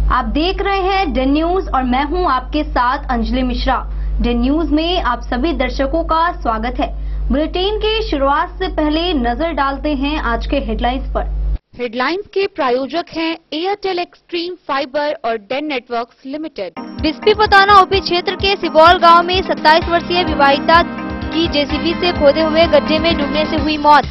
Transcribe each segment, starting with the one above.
आप देख रहे हैं डे न्यूज और मैं हूं आपके साथ अंजलि मिश्रा। डे न्यूज में आप सभी दर्शकों का स्वागत है। बुलेटिन की शुरुआत से पहले नजर डालते हैं आज के हेडलाइंस पर। हेडलाइंस के प्रायोजक हैं एयरटेल एक्सट्रीम फाइबर और Dane networks limited. Bisfi पताना OP क्षेत्र के सिबौल गांव में 27 वर्षीय विवाहिता की जेसीबी से खोदे हुए गड्ढे में डूबने से हुई मौत।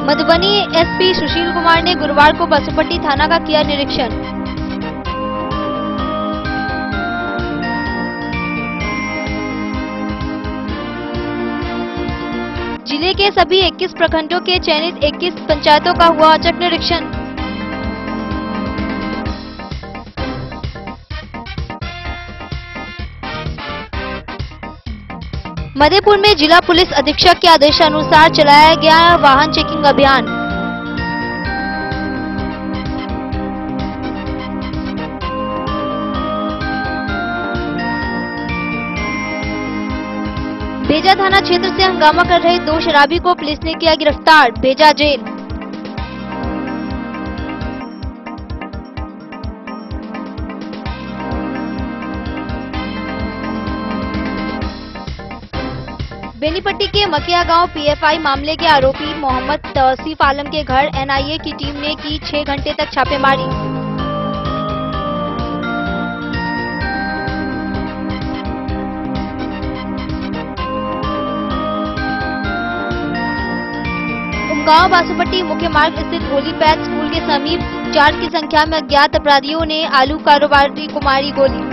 मधुबनी एसपी सुशील कुमार ने गुरुवार को बासुपट्टी थाना का किया निरीक्षण। जिले के सभी 21 प्रखंडों के चयनित 21 पंचायतों का हुआ औचक निरीक्षण। मधेपुर में जिला पुलिस अधीक्षक के आदेशानुसार चलाया गया वाहन चेकिंग अभियान। भेजा थाना क्षेत्र से हंगामा कर रहे 2 शराबी को पुलिस ने किया गिरफ्तार, भेजा जेल। बेनीपट्टी के मकिया गांव पीएफआई मामले के आरोपी मोहम्मद तौसीफ आलम के घर एनआईए की टीम ने की 6 घंटे तक छापेमारी। उमगांव बासुपट्टी मुख्य मार्ग स्थित होली पैथ स्कूल के समीप 4 की संख्या में अज्ञात अपराधियों ने आलू कारोबारी को मारी गोली।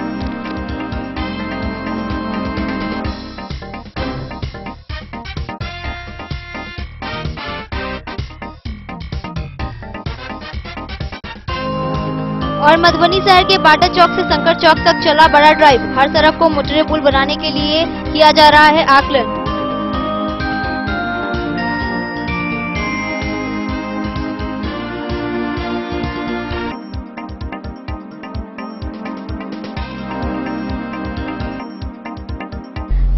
और मधुबनी शहर के बाटा चौक से शंकर चौक तक चला बड़ा ड्राइव। हर सड़क को मोटरे पुल बनाने के लिए किया जा रहा है आकलन।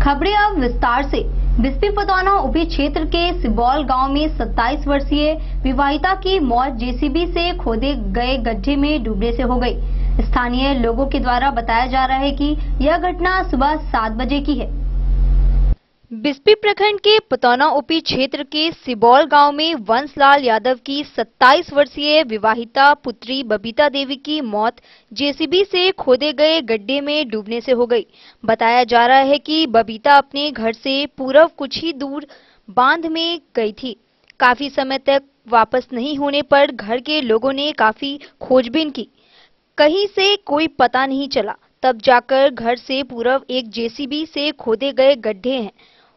खबरें अब विस्तार से। बिस्पी पताना ओपी क्षेत्र के सिबौल गांव में 27 वर्षीय विवाहिता की मौत जेसीबी से खोदे गए गड्ढे में डूबने से हो गई। स्थानीय लोगों के द्वारा बताया जा रहा है कि यह घटना सुबह 7 बजे की है। बिस्पी प्रखंड के पतौना ओपी क्षेत्र के सिबौल गांव में वंशलाल यादव की 27 वर्षीय विवाहिता पुत्री बबीता देवी की मौत जेसीबी से खोदे गए गड्ढे में डूबने से हो गई। बताया जा रहा है कि बबीता अपने घर से पूर्व कुछ ही दूर बांध में गई थी। काफी समय तक वापस नहीं होने पर घर के लोगों ने काफी खोजबीन की, कहीं से कोई पता नहीं चला। तब जाकर घर से पूर्व एक जेसीबी से खोदे गए गड्ढे हैं।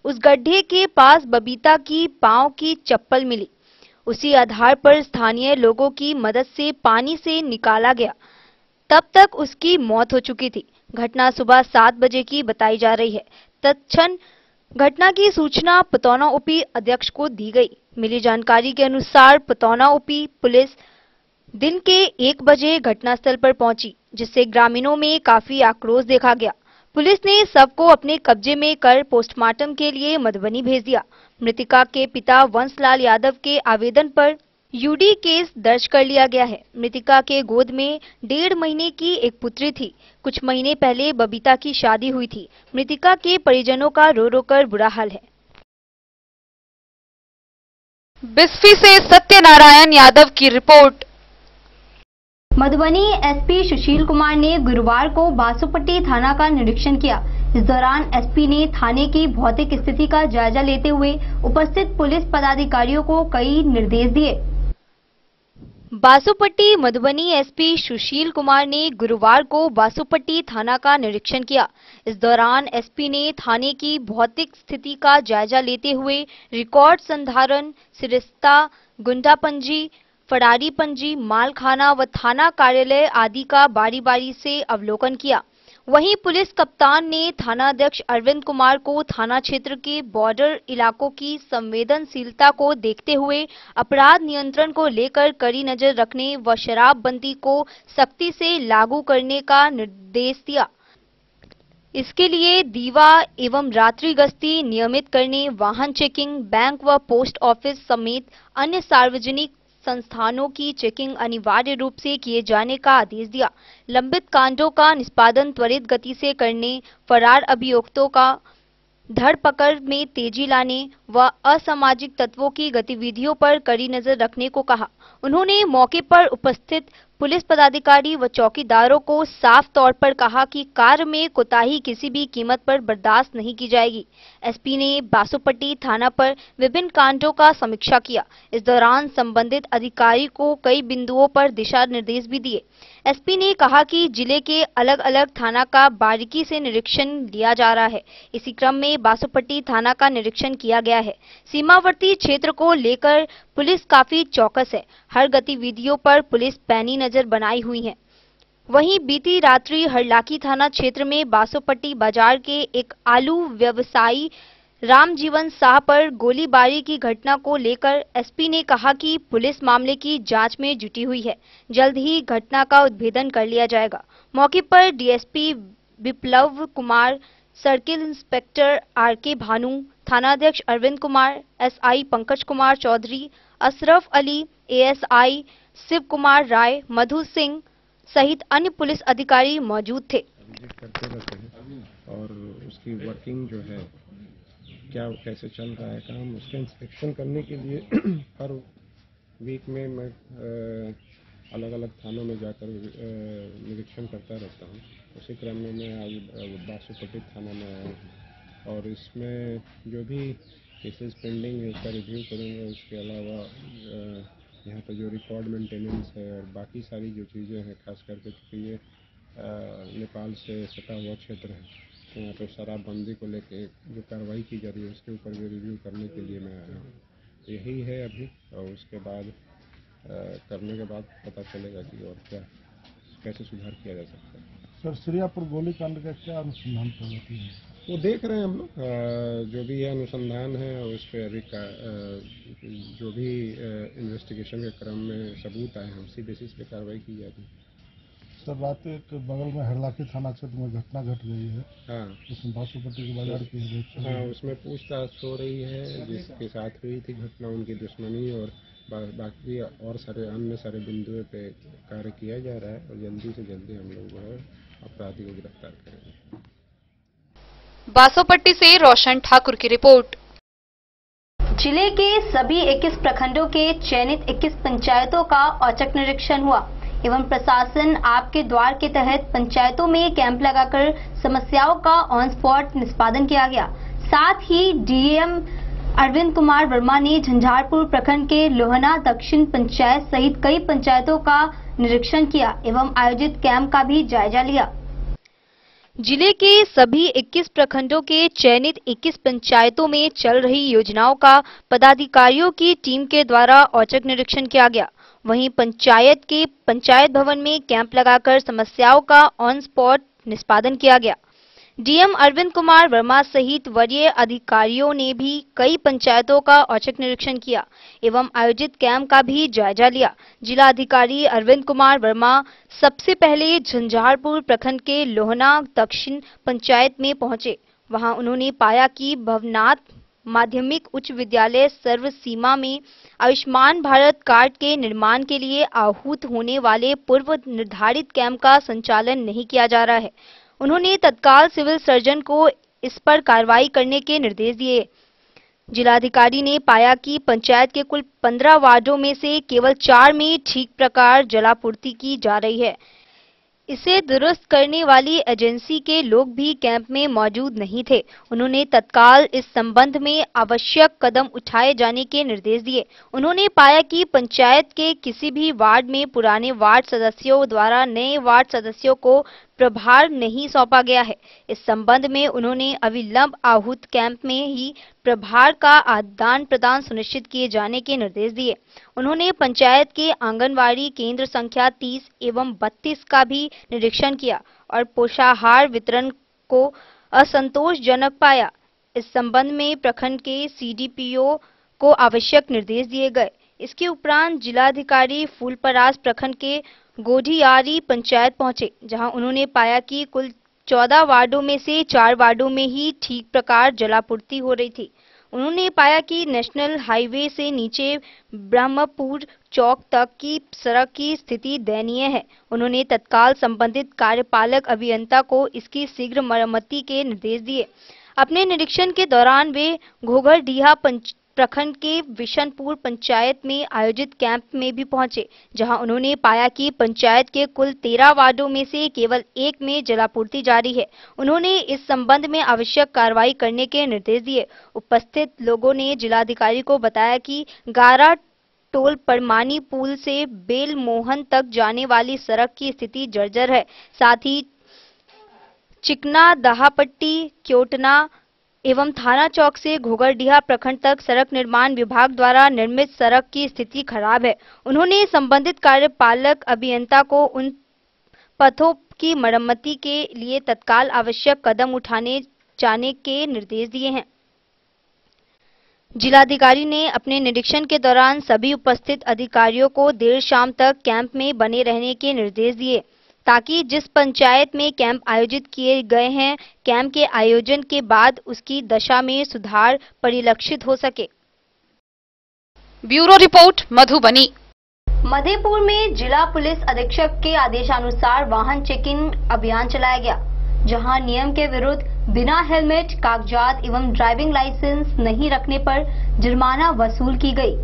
उस गड्ढे के पास बबीता की पांव की चप्पल मिली। उसी आधार पर स्थानीय लोगों की मदद से पानी से निकाला गया। तब तक उसकी मौत हो चुकी थी। घटना सुबह 7 बजे की बताई जा रही है। तत्क्षण घटना की सूचना पतौना ओपी अध्यक्ष को दी गई। मिली जानकारी के अनुसार पतौना ओपी पुलिस दिन के 1 बजे घटनास्थल पर पहुंची, जिससे ग्रामीणों में काफी आक्रोश देखा गया। पुलिस ने शव को अपने कब्जे में कर पोस्टमार्टम के लिए मधुबनी भेज दिया। मृतका के पिता वंशलाल यादव के आवेदन पर यूडी केस दर्ज कर लिया गया है। मृतका के गोद में 1.5 महीने की एक पुत्री थी। कुछ महीने पहले बबीता की शादी हुई थी। मृतका के परिजनों का रो रो कर बुरा हाल है। बिस्फी से सत्यनारायण यादव की रिपोर्ट। मधुबनी एसपी सुशील कुमार ने गुरुवार को बासुपट्टी थाना का निरीक्षण किया। इस दौरान एसपी ने थाने की भौतिक स्थिति का जायजा लेते हुए उपस्थित पुलिस पदाधिकारियों को कई निर्देश दिए। बासुपट्टी मधुबनी एसपी सुशील कुमार ने गुरुवार को बासुपट्टी थाना का निरीक्षण किया। इस दौरान एसपी ने थाने की भौतिक स्थिति का जायजा लेते हुए रिकॉर्ड संधारण, सरिस्ता, गुंडापंजी, फरारी पंजी, मालखाना व थाना कार्यालय आदि का बारी बारी से अवलोकन किया। वहीं पुलिस कप्तान ने थानाध्यक्ष अरविंद कुमार को थाना क्षेत्र के बॉर्डर इलाकों की संवेदनशीलता को देखते हुए अपराध नियंत्रण को लेकर कड़ी नजर रखने व शराबबंदी को सख्ती से लागू करने का निर्देश दिया। इसके लिए दीवा एवं रात्रि गश्ती नियमित करने, वाहन चेकिंग, बैंक व पोस्ट ऑफिस समेत अन्य सार्वजनिक संस्थानों की चेकिंग अनिवार्य रूप से किए जाने का आदेश दिया। लंबित कांडों का निष्पादन त्वरित गति से करने, फरार अभियुक्तों का धरपकड़ में तेजी लाने व असामाजिक तत्वों की गतिविधियों पर कड़ी नजर रखने को कहा। उन्होंने मौके पर उपस्थित पुलिस पदाधिकारी व चौकीदारों को साफ तौर पर कहा कि कार्य में कोताही किसी भी कीमत पर बर्दाश्त नहीं की जाएगी। एसपी ने बासोपट्टी थाना पर विभिन्न कांडों का समीक्षा किया। इस दौरान संबंधित अधिकारी को कई बिंदुओं पर दिशा निर्देश भी दिए। एसपी ने कहा कि जिले के अलग अलग थाना का बारीकी से निरीक्षण लिया जा रहा है। इसी क्रम में बासोपट्टी थाना का निरीक्षण किया गया है। सीमावर्ती क्षेत्र को लेकर पुलिस काफी चौकस है। हर गतिविधियों पर पुलिस पैनी नजर बनाई हुई है। वहीं बीती रात्रि हरलाखी थाना क्षेत्र में बासोपट्टी बाजार के एक आलू व्यवसायी रामजीवन शाह पर गोलीबारी की घटना को लेकर एसपी ने कहा कि पुलिस मामले की जांच में जुटी हुई है। जल्द ही घटना का उद्भेदन कर लिया जाएगा। मौके पर DSP Viplav Kumar, circle inspector RK Bhanu, थानाध्यक्ष अरविंद कुमार, एसआई पंकज कुमार चौधरी, अशरफ अली, एएसआई शिव कुमार राय, मधु सिंह सहित अन्य पुलिस अधिकारी मौजूद थे। करते रहते हैं और उसकी वर्किंग जो है क्या कैसे चल रहा है काम, उसका इंस्पेक्शन करने के लिए हर वीक में मैं अलग अलग थानों में जाकर निरीक्षण करता रहता हूँ। उसी क्रम में मैं आज बासोपट्टी थाना में आया हूँ और इसमें जो भी केसेस पेंडिंग है उसका रिव्यू करूँगा। उसके अलावा यहाँ पर जो रिकॉर्ड मेंटेनेंस है और बाकी सारी जो चीज़ें हैं, खास करके क्योंकि ये नेपाल से सटा हुआ क्षेत्र है, तो यहाँ पर शराबबंदी को लेके जो कार्रवाई की जा रही है उसके ऊपर भी रिव्यू करने के लिए मैं आया हूँ। यही है अभी, और उसके बाद करने के बाद पता चलेगा कि और क्या कैसे सुधार किया जा सकता है। सर, श्रीयापुर गोलीकांड का क्या अनुसंधान प्रगति है? वो देख रहे हैं हम लोग, जो भी अनुसंधान है उस पर अभी जो भी इन्वेस्टिगेशन के क्रम में सबूत आए हैं उसी बेसिस पे कार्रवाई की जाती है। सर, रात एक बगल में हरलाखी थाना क्षेत्र में घटना घट गई है। हाँ, उसमें बासोपट्टी के बाजार की हाँ, उसमें पूछताछ हो रही है। जिसके साथ हुई थी घटना, उनकी दुश्मनी और बाकी और अन्य सारे बिंदुओं पे कार्य किया जा रहा है और जल्दी से जल्दी हम लोग जो है अपराधी को गिरफ्तार करेंगे। बासोपट्टी से रोशन ठाकुर की रिपोर्ट। जिले के सभी 21 प्रखंडों के चयनित 21 पंचायतों का औचक निरीक्षण हुआ एवं प्रशासन आपके द्वार के तहत पंचायतों में कैंप लगाकर समस्याओं का ऑन स्पॉट निष्पादन किया गया। साथ ही डीएम अरविंद कुमार वर्मा ने झंझारपुर प्रखंड के लोहना दक्षिण पंचायत सहित कई पंचायतों का निरीक्षण किया एवं आयोजित कैंप का भी जायजा लिया। जिले के सभी 21 प्रखंडों के चयनित 21 पंचायतों में चल रही योजनाओं का पदाधिकारियों की टीम के द्वारा औचक निरीक्षण किया गया। वहीं पंचायत के पंचायत भवन में कैंप लगाकर समस्याओं का ऑन स्पॉट निष्पादन किया गया। डीएम अरविंद कुमार वर्मा सहित वरीय अधिकारियों ने भी कई पंचायतों का औचक निरीक्षण किया एवं आयोजित कैंप का भी जायजा लिया। जिला अधिकारी अरविंद कुमार वर्मा सबसे पहले झंझारपुर प्रखंड के लोहना दक्षिण पंचायत में पहुंचे। वहां उन्होंने पाया कि भवनाथ माध्यमिक उच्च विद्यालय सर्व सीमा में आयुष्मान भारत कार्ड के निर्माण के लिए आहूत होने वाले पूर्व निर्धारित कैंप का संचालन नहीं किया जा रहा है। उन्होंने तत्काल सिविल सर्जन को इस पर कार्रवाई करने के निर्देश दिए। जिलाधिकारी ने पाया कि पंचायत के कुल 15 वार्डों में से केवल 4 में ठीक प्रकार जलापूर्ति की जा रही है। इसे दुरुस्त करने वाली एजेंसी के लोग भी कैंप में मौजूद नहीं थे। उन्होंने तत्काल इस संबंध में आवश्यक कदम उठाए जाने के निर्देश दिए। उन्होंने पाया कि पंचायत के किसी भी वार्ड में पुराने वार्ड सदस्यों द्वारा नए वार्ड सदस्यों को प्रभार नहीं सौंपा गया है। इस संबंध में उन्होंने अविलंब आहूत कैंप में ही प्रभार का आदान प्रदान सुनिश्चित किए जाने के निर्देश दिए। उन्होंने पंचायत के आंगनवाड़ी केंद्र संख्या 30 एवं 32 का भी निरीक्षण किया और पोषाहार वितरण को असंतोषजनक पाया। इस संबंध में प्रखंड के सीडीपीओ को आवश्यक निर्देश दिए गए। इसके उपरांत जिलाधिकारी फूलपरास प्रखंड के गोढ़ियारी पंचायत पहुंचे, जहां उन्होंने पाया कि कुल 14 वार्डों में से 4 वार्डों में ही ठीक प्रकार जलापूर्ति हो रही थी। उन्होंने पाया कि नेशनल हाईवे से नीचे ब्रह्मपुर चौक तक की सड़क की स्थिति दयनीय है। उन्होंने तत्काल संबंधित कार्यपालक अभियंता को इसकी शीघ्र मरम्मति के निर्देश दिए। अपने निरीक्षण के दौरान वे घोघरडीहा प्रखंड के विशनपुर पंचायत में आयोजित कैंप में भी पहुंचे, जहां उन्होंने पाया कि पंचायत के कुल 13 वार्डों में से केवल एक में जलापूर्ति जारी है। उन्होंने इस संबंध में आवश्यक कार्रवाई करने के निर्देश दिए। उपस्थित लोगों ने जिलाधिकारी को बताया कि गारा टोल परमानी पुल से बेलमोहन तक जाने वाली सड़क की स्थिति जर्जर है। साथ ही चिकना, दहापट्टी, क्योटना एवं थाना चौक से घोघरडीहा प्रखंड तक सड़क निर्माण विभाग द्वारा निर्मित सड़क की स्थिति खराब है। उन्होंने संबंधित कार्यपालक अभियंता को उन पथों की मरम्मति के लिए तत्काल आवश्यक कदम उठाने जाने के निर्देश दिए हैं। जिलाधिकारी ने अपने निरीक्षण के दौरान सभी उपस्थित अधिकारियों को देर शाम तक कैंप में बने रहने के निर्देश दिए, ताकि जिस पंचायत में कैंप आयोजित किए गए हैं, कैंप के आयोजन के बाद उसकी दशा में सुधार परिलक्षित हो सके। Bureau report, Madhubani. मधेपुर में जिला पुलिस अधीक्षक के आदेशानुसार वाहन चेकिंग अभियान चलाया गया, जहां नियम के विरुद्ध बिना हेलमेट, कागजात एवं ड्राइविंग लाइसेंस नहीं रखने पर जुर्माना वसूल की गई।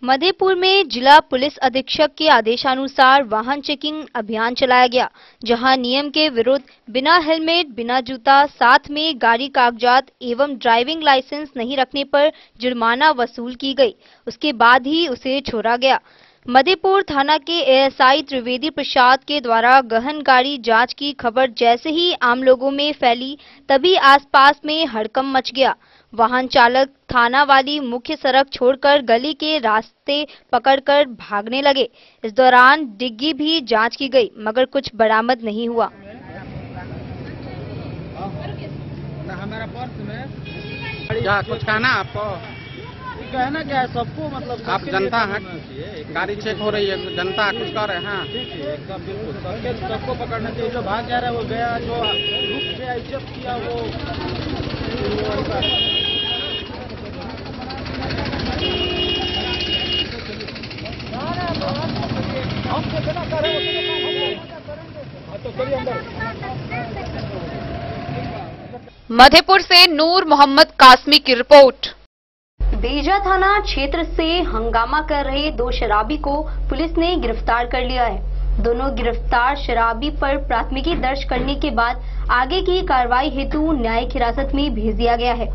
मधेपुर में जिला पुलिस अधीक्षक के आदेशानुसार वाहन चेकिंग अभियान चलाया गया, जहां नियम के विरुद्ध बिना हेलमेट, बिना जूता, साथ में गाड़ी कागजात एवं ड्राइविंग लाइसेंस नहीं रखने पर जुर्माना वसूल की गई। उसके बाद ही उसे छोड़ा गया। मधेपुर थाना के एएसआई त्रिवेदी प्रसाद के द्वारा गहन गाड़ी जांच की खबर जैसे ही आम लोगों में फैली, तभी आसपास में हड़कंप मच गया। वाहन चालक थाना वाली मुख्य सड़क छोड़कर गली के रास्ते पकड़कर भागने लगे। इस दौरान डिग्गी भी जांच की गई, मगर कुछ बरामद नहीं हुआ। क्या कुछ कहना आपको? कहना क्या है सबको, मतलब आप जनता हैं, गाड़ी चेक हो रही है, जनता कुछ कर रहे हैं। एकदम बिल्कुल सबको पकड़ना चाहिए। जो भाग जा रहा है वो गया, जो रुक गया इज्जत किया वो मधेपुर से नूर मोहम्मद कासमी की रिपोर्ट। बेजा थाना क्षेत्र से हंगामा कर रहे 2 शराबी को पुलिस ने गिरफ्तार कर लिया है। दोनों गिरफ्तार शराबी पर प्राथमिकी दर्ज करने के बाद आगे की कार्रवाई हेतु न्यायिक हिरासत में भेज दिया गया है।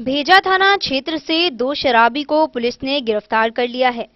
भेजा थाना क्षेत्र से 2 शराबी को पुलिस ने गिरफ्तार कर लिया है।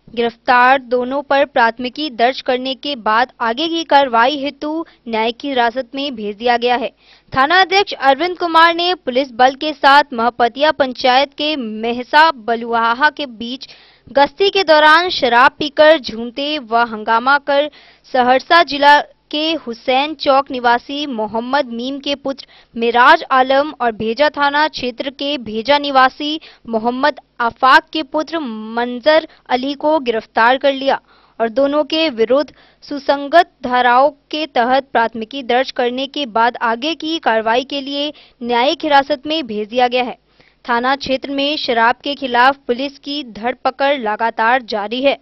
गिरफ्तार दोनों पर प्राथमिकी दर्ज करने के बाद आगे की कार्रवाई हेतु न्यायिक हिरासत में भेज दिया गया है। थाना अध्यक्ष अरविंद कुमार ने पुलिस बल के साथ महपतिया पंचायत के मेहसा बलुआहा के बीच गश्ती के दौरान शराब पीकर झूमते व हंगामा कर सहरसा जिला के हुसैन चौक निवासी मोहम्मद मीम के पुत्र मिराज आलम और भेजा थाना क्षेत्र के भेजा निवासी मोहम्मद आफाक के पुत्र मंजर अली को गिरफ्तार कर लिया और दोनों के विरुद्ध सुसंगत धाराओं के तहत प्राथमिकी दर्ज करने के बाद आगे की कार्रवाई के लिए न्यायिक हिरासत में भेज दिया गया है। थाना क्षेत्र में शराब के खिलाफ पुलिस की धरपकड़ लगातार जारी है।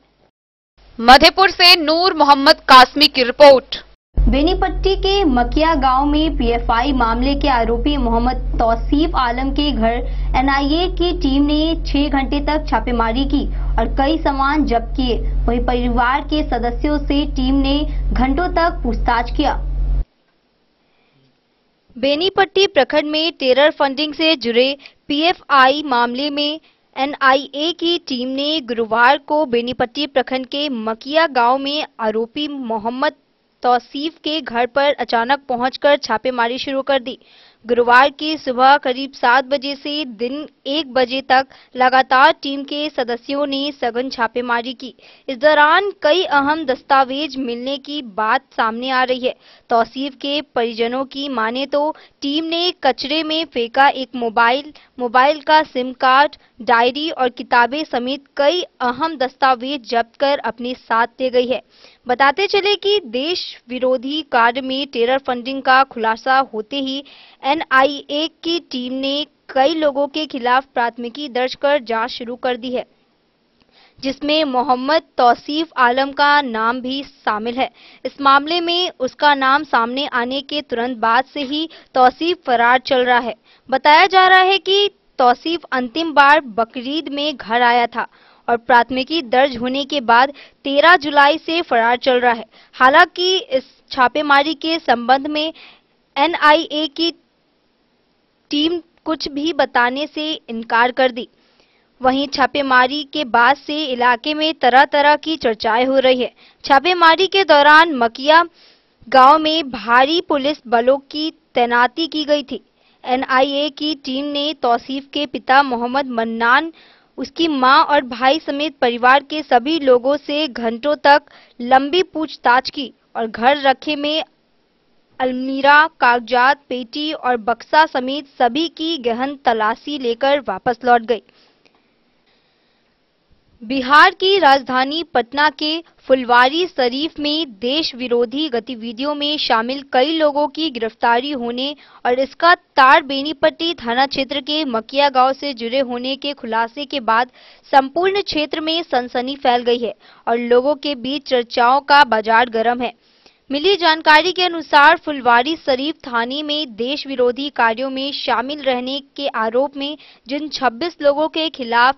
मधेपुर से नूर मोहम्मद कासमी की रिपोर्ट। बेनीपट्टी के मकिया गांव में पीएफआई मामले के आरोपी मोहम्मद तौसीफ आलम के घर एनआईए की टीम ने 6 घंटे तक छापेमारी की और कई सामान जब्त किए। वहीं परिवार के सदस्यों से टीम ने घंटों तक पूछताछ किया। बेनीपट्टी प्रखंड में टेरर फंडिंग से जुड़े पीएफआई मामले में एनआईए की टीम ने गुरुवार को बेनीपट्टी प्रखंड के मकिया गांव में आरोपी मोहम्मद तौसीफ के घर पर अचानक पहुंचकर छापेमारी शुरू कर दी। गुरुवार की सुबह करीब 7 बजे से दिन 1 बजे तक लगातार टीम के सदस्यों ने सघन छापेमारी की। इस दौरान कई अहम दस्तावेज मिलने की बात सामने आ रही है। तौसीफ के परिजनों की माने तो टीम ने कचरे में फेंका एक मोबाइल का सिम कार्ड, डायरी और किताबें समेत कई अहम दस्तावेज जब्त कर अपने साथ ले गई है। बताते चले कि देश विरोधी कार्य में टेरर फंडिंग का खुलासा होते ही एनआईए की टीम ने कई लोगों के खिलाफ प्राथमिकी दर्ज कर जांच शुरू कर दी है, जिसमें मोहम्मद तौसीफ आलम का नाम भी शामिल है। इस मामले में उसका नाम सामने आने के तुरंत बाद से ही तौसीफ फरार चल रहा है। बताया जा रहा है कि तौसीफ अंतिम बार बकरीद में घर आया था और प्राथमिकी दर्ज होने के बाद 13 जुलाई से फरार चल रहा है। हालांकि इस छापेमारी के संबंध में एनआईए की टीम कुछ भी बताने से इनकार कर दी। वहीं छापेमारी के बाद से इलाके में तरह तरह की चर्चाएं हो रही है। छापेमारी के दौरान मकिया गांव में भारी पुलिस बलों की तैनाती की गई थी। एनआईए की टीम ने तौसीफ के पिता मोहम्मद मन्नान, उसकी मां और भाई समेत परिवार के सभी लोगों से घंटों तक लंबी पूछताछ की और घर रखे में अलमीरा, कागजात, पेटी और बक्सा समेत सभी की गहन तलाशी लेकर वापस लौट गई। बिहार की राजधानी पटना के फुलवारी शरीफ में देश विरोधी गतिविधियों में शामिल कई लोगों की गिरफ्तारी होने और इसका तार बेनीपट्टी थाना क्षेत्र के मकिया गांव से जुड़े होने के खुलासे के बाद संपूर्ण क्षेत्र में सनसनी फैल गई है और लोगों के बीच चर्चाओं का बाजार गर्म है। मिली जानकारी के अनुसार फुलवारी शरीफ थाने में देश विरोधी कार्यों में शामिल रहने के आरोप में जिन 26 लोगों के खिलाफ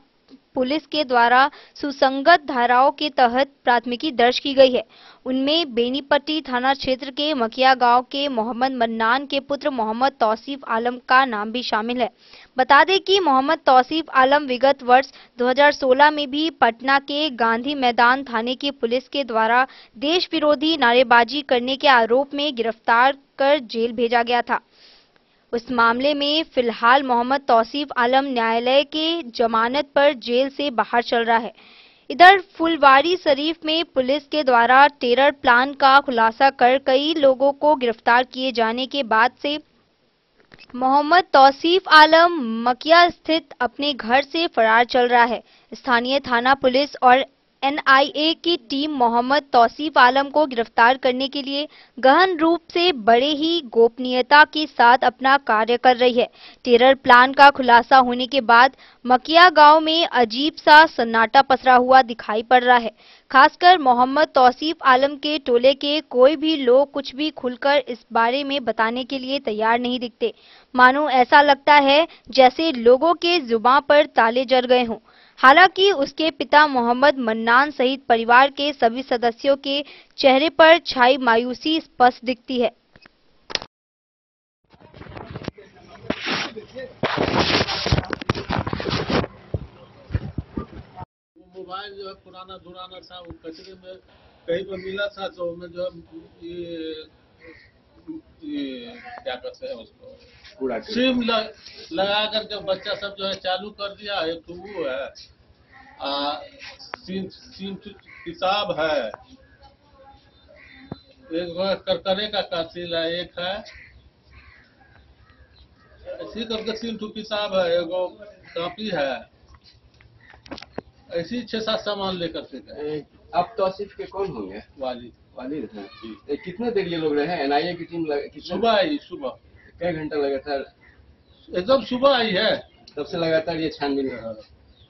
पुलिस के द्वारा सुसंगत धाराओं के तहत प्राथमिकी दर्ज की गई है, उनमें बेनीपट्टी थाना क्षेत्र के मकिया गांव के मोहम्मद मन्नान के पुत्र मोहम्मद तौसीफ आलम का नाम भी शामिल है। बता दें कि मोहम्मद तौसीफ आलम विगत वर्ष 2016 में भी पटना के गांधी मैदान थाने की पुलिस के द्वारा देश विरोधी नारेबाजी करने के आरोप में गिरफ्तार कर जेल भेजा गया था। उस मामले में फिलहाल मोहम्मद तौसीफ आलम न्यायालय के जमानत पर जेल से बाहर चल रहा है। इधर फुलवारी शरीफ में पुलिस के द्वारा टेरर प्लान का खुलासा कर कई लोगों को गिरफ्तार किए जाने के बाद से मोहम्मद तौसीफ आलम मकिया स्थित अपने घर से फरार चल रहा है। स्थानीय थाना पुलिस और एनआईए की टीम मोहम्मद तौसीफ आलम को गिरफ्तार करने के लिए गहन रूप से बड़े ही गोपनीयता के साथ अपना कार्य कर रही है। टेरर प्लान का खुलासा होने के बाद मकिया गांव में अजीब सा सन्नाटा पसरा हुआ दिखाई पड़ रहा है। खासकर मोहम्मद तौसीफ आलम के टोले के कोई भी लोग कुछ भी खुलकर इस बारे में बताने के लिए तैयार नहीं दिखते। मानो ऐसा लगता है जैसे लोगों के जुबान पर ताले जड़ गए हों। हालांकि उसके पिता मोहम्मद मन्नान सहित परिवार के सभी सदस्यों के चेहरे पर छाई मायूसी स्पष्ट दिखती है। मोबाइल जो है पुराना था, वो कचरे में कहीं पर मिला था, तो मैं जो ये क्या कहते हैं उसको सिम लगा कर जब बच्चा सब जो है चालू कर दिया। एक तो वो है सिम किताब है, एक करकरे का कातिल है, एक है ऐसी करके 3 किताब है, एगो कॉपी है, ऐसी 6-7 सामान लेकर के गए। आप तौसीफ के कौन होंगे? वालिद हैं। कितने देर ये लोग रहे हैं? एनआईए की टीम सुबह आई। सुबह कई घंटा लगातार? एकदम सुबह आई है, तब से लगातार ये छानबीन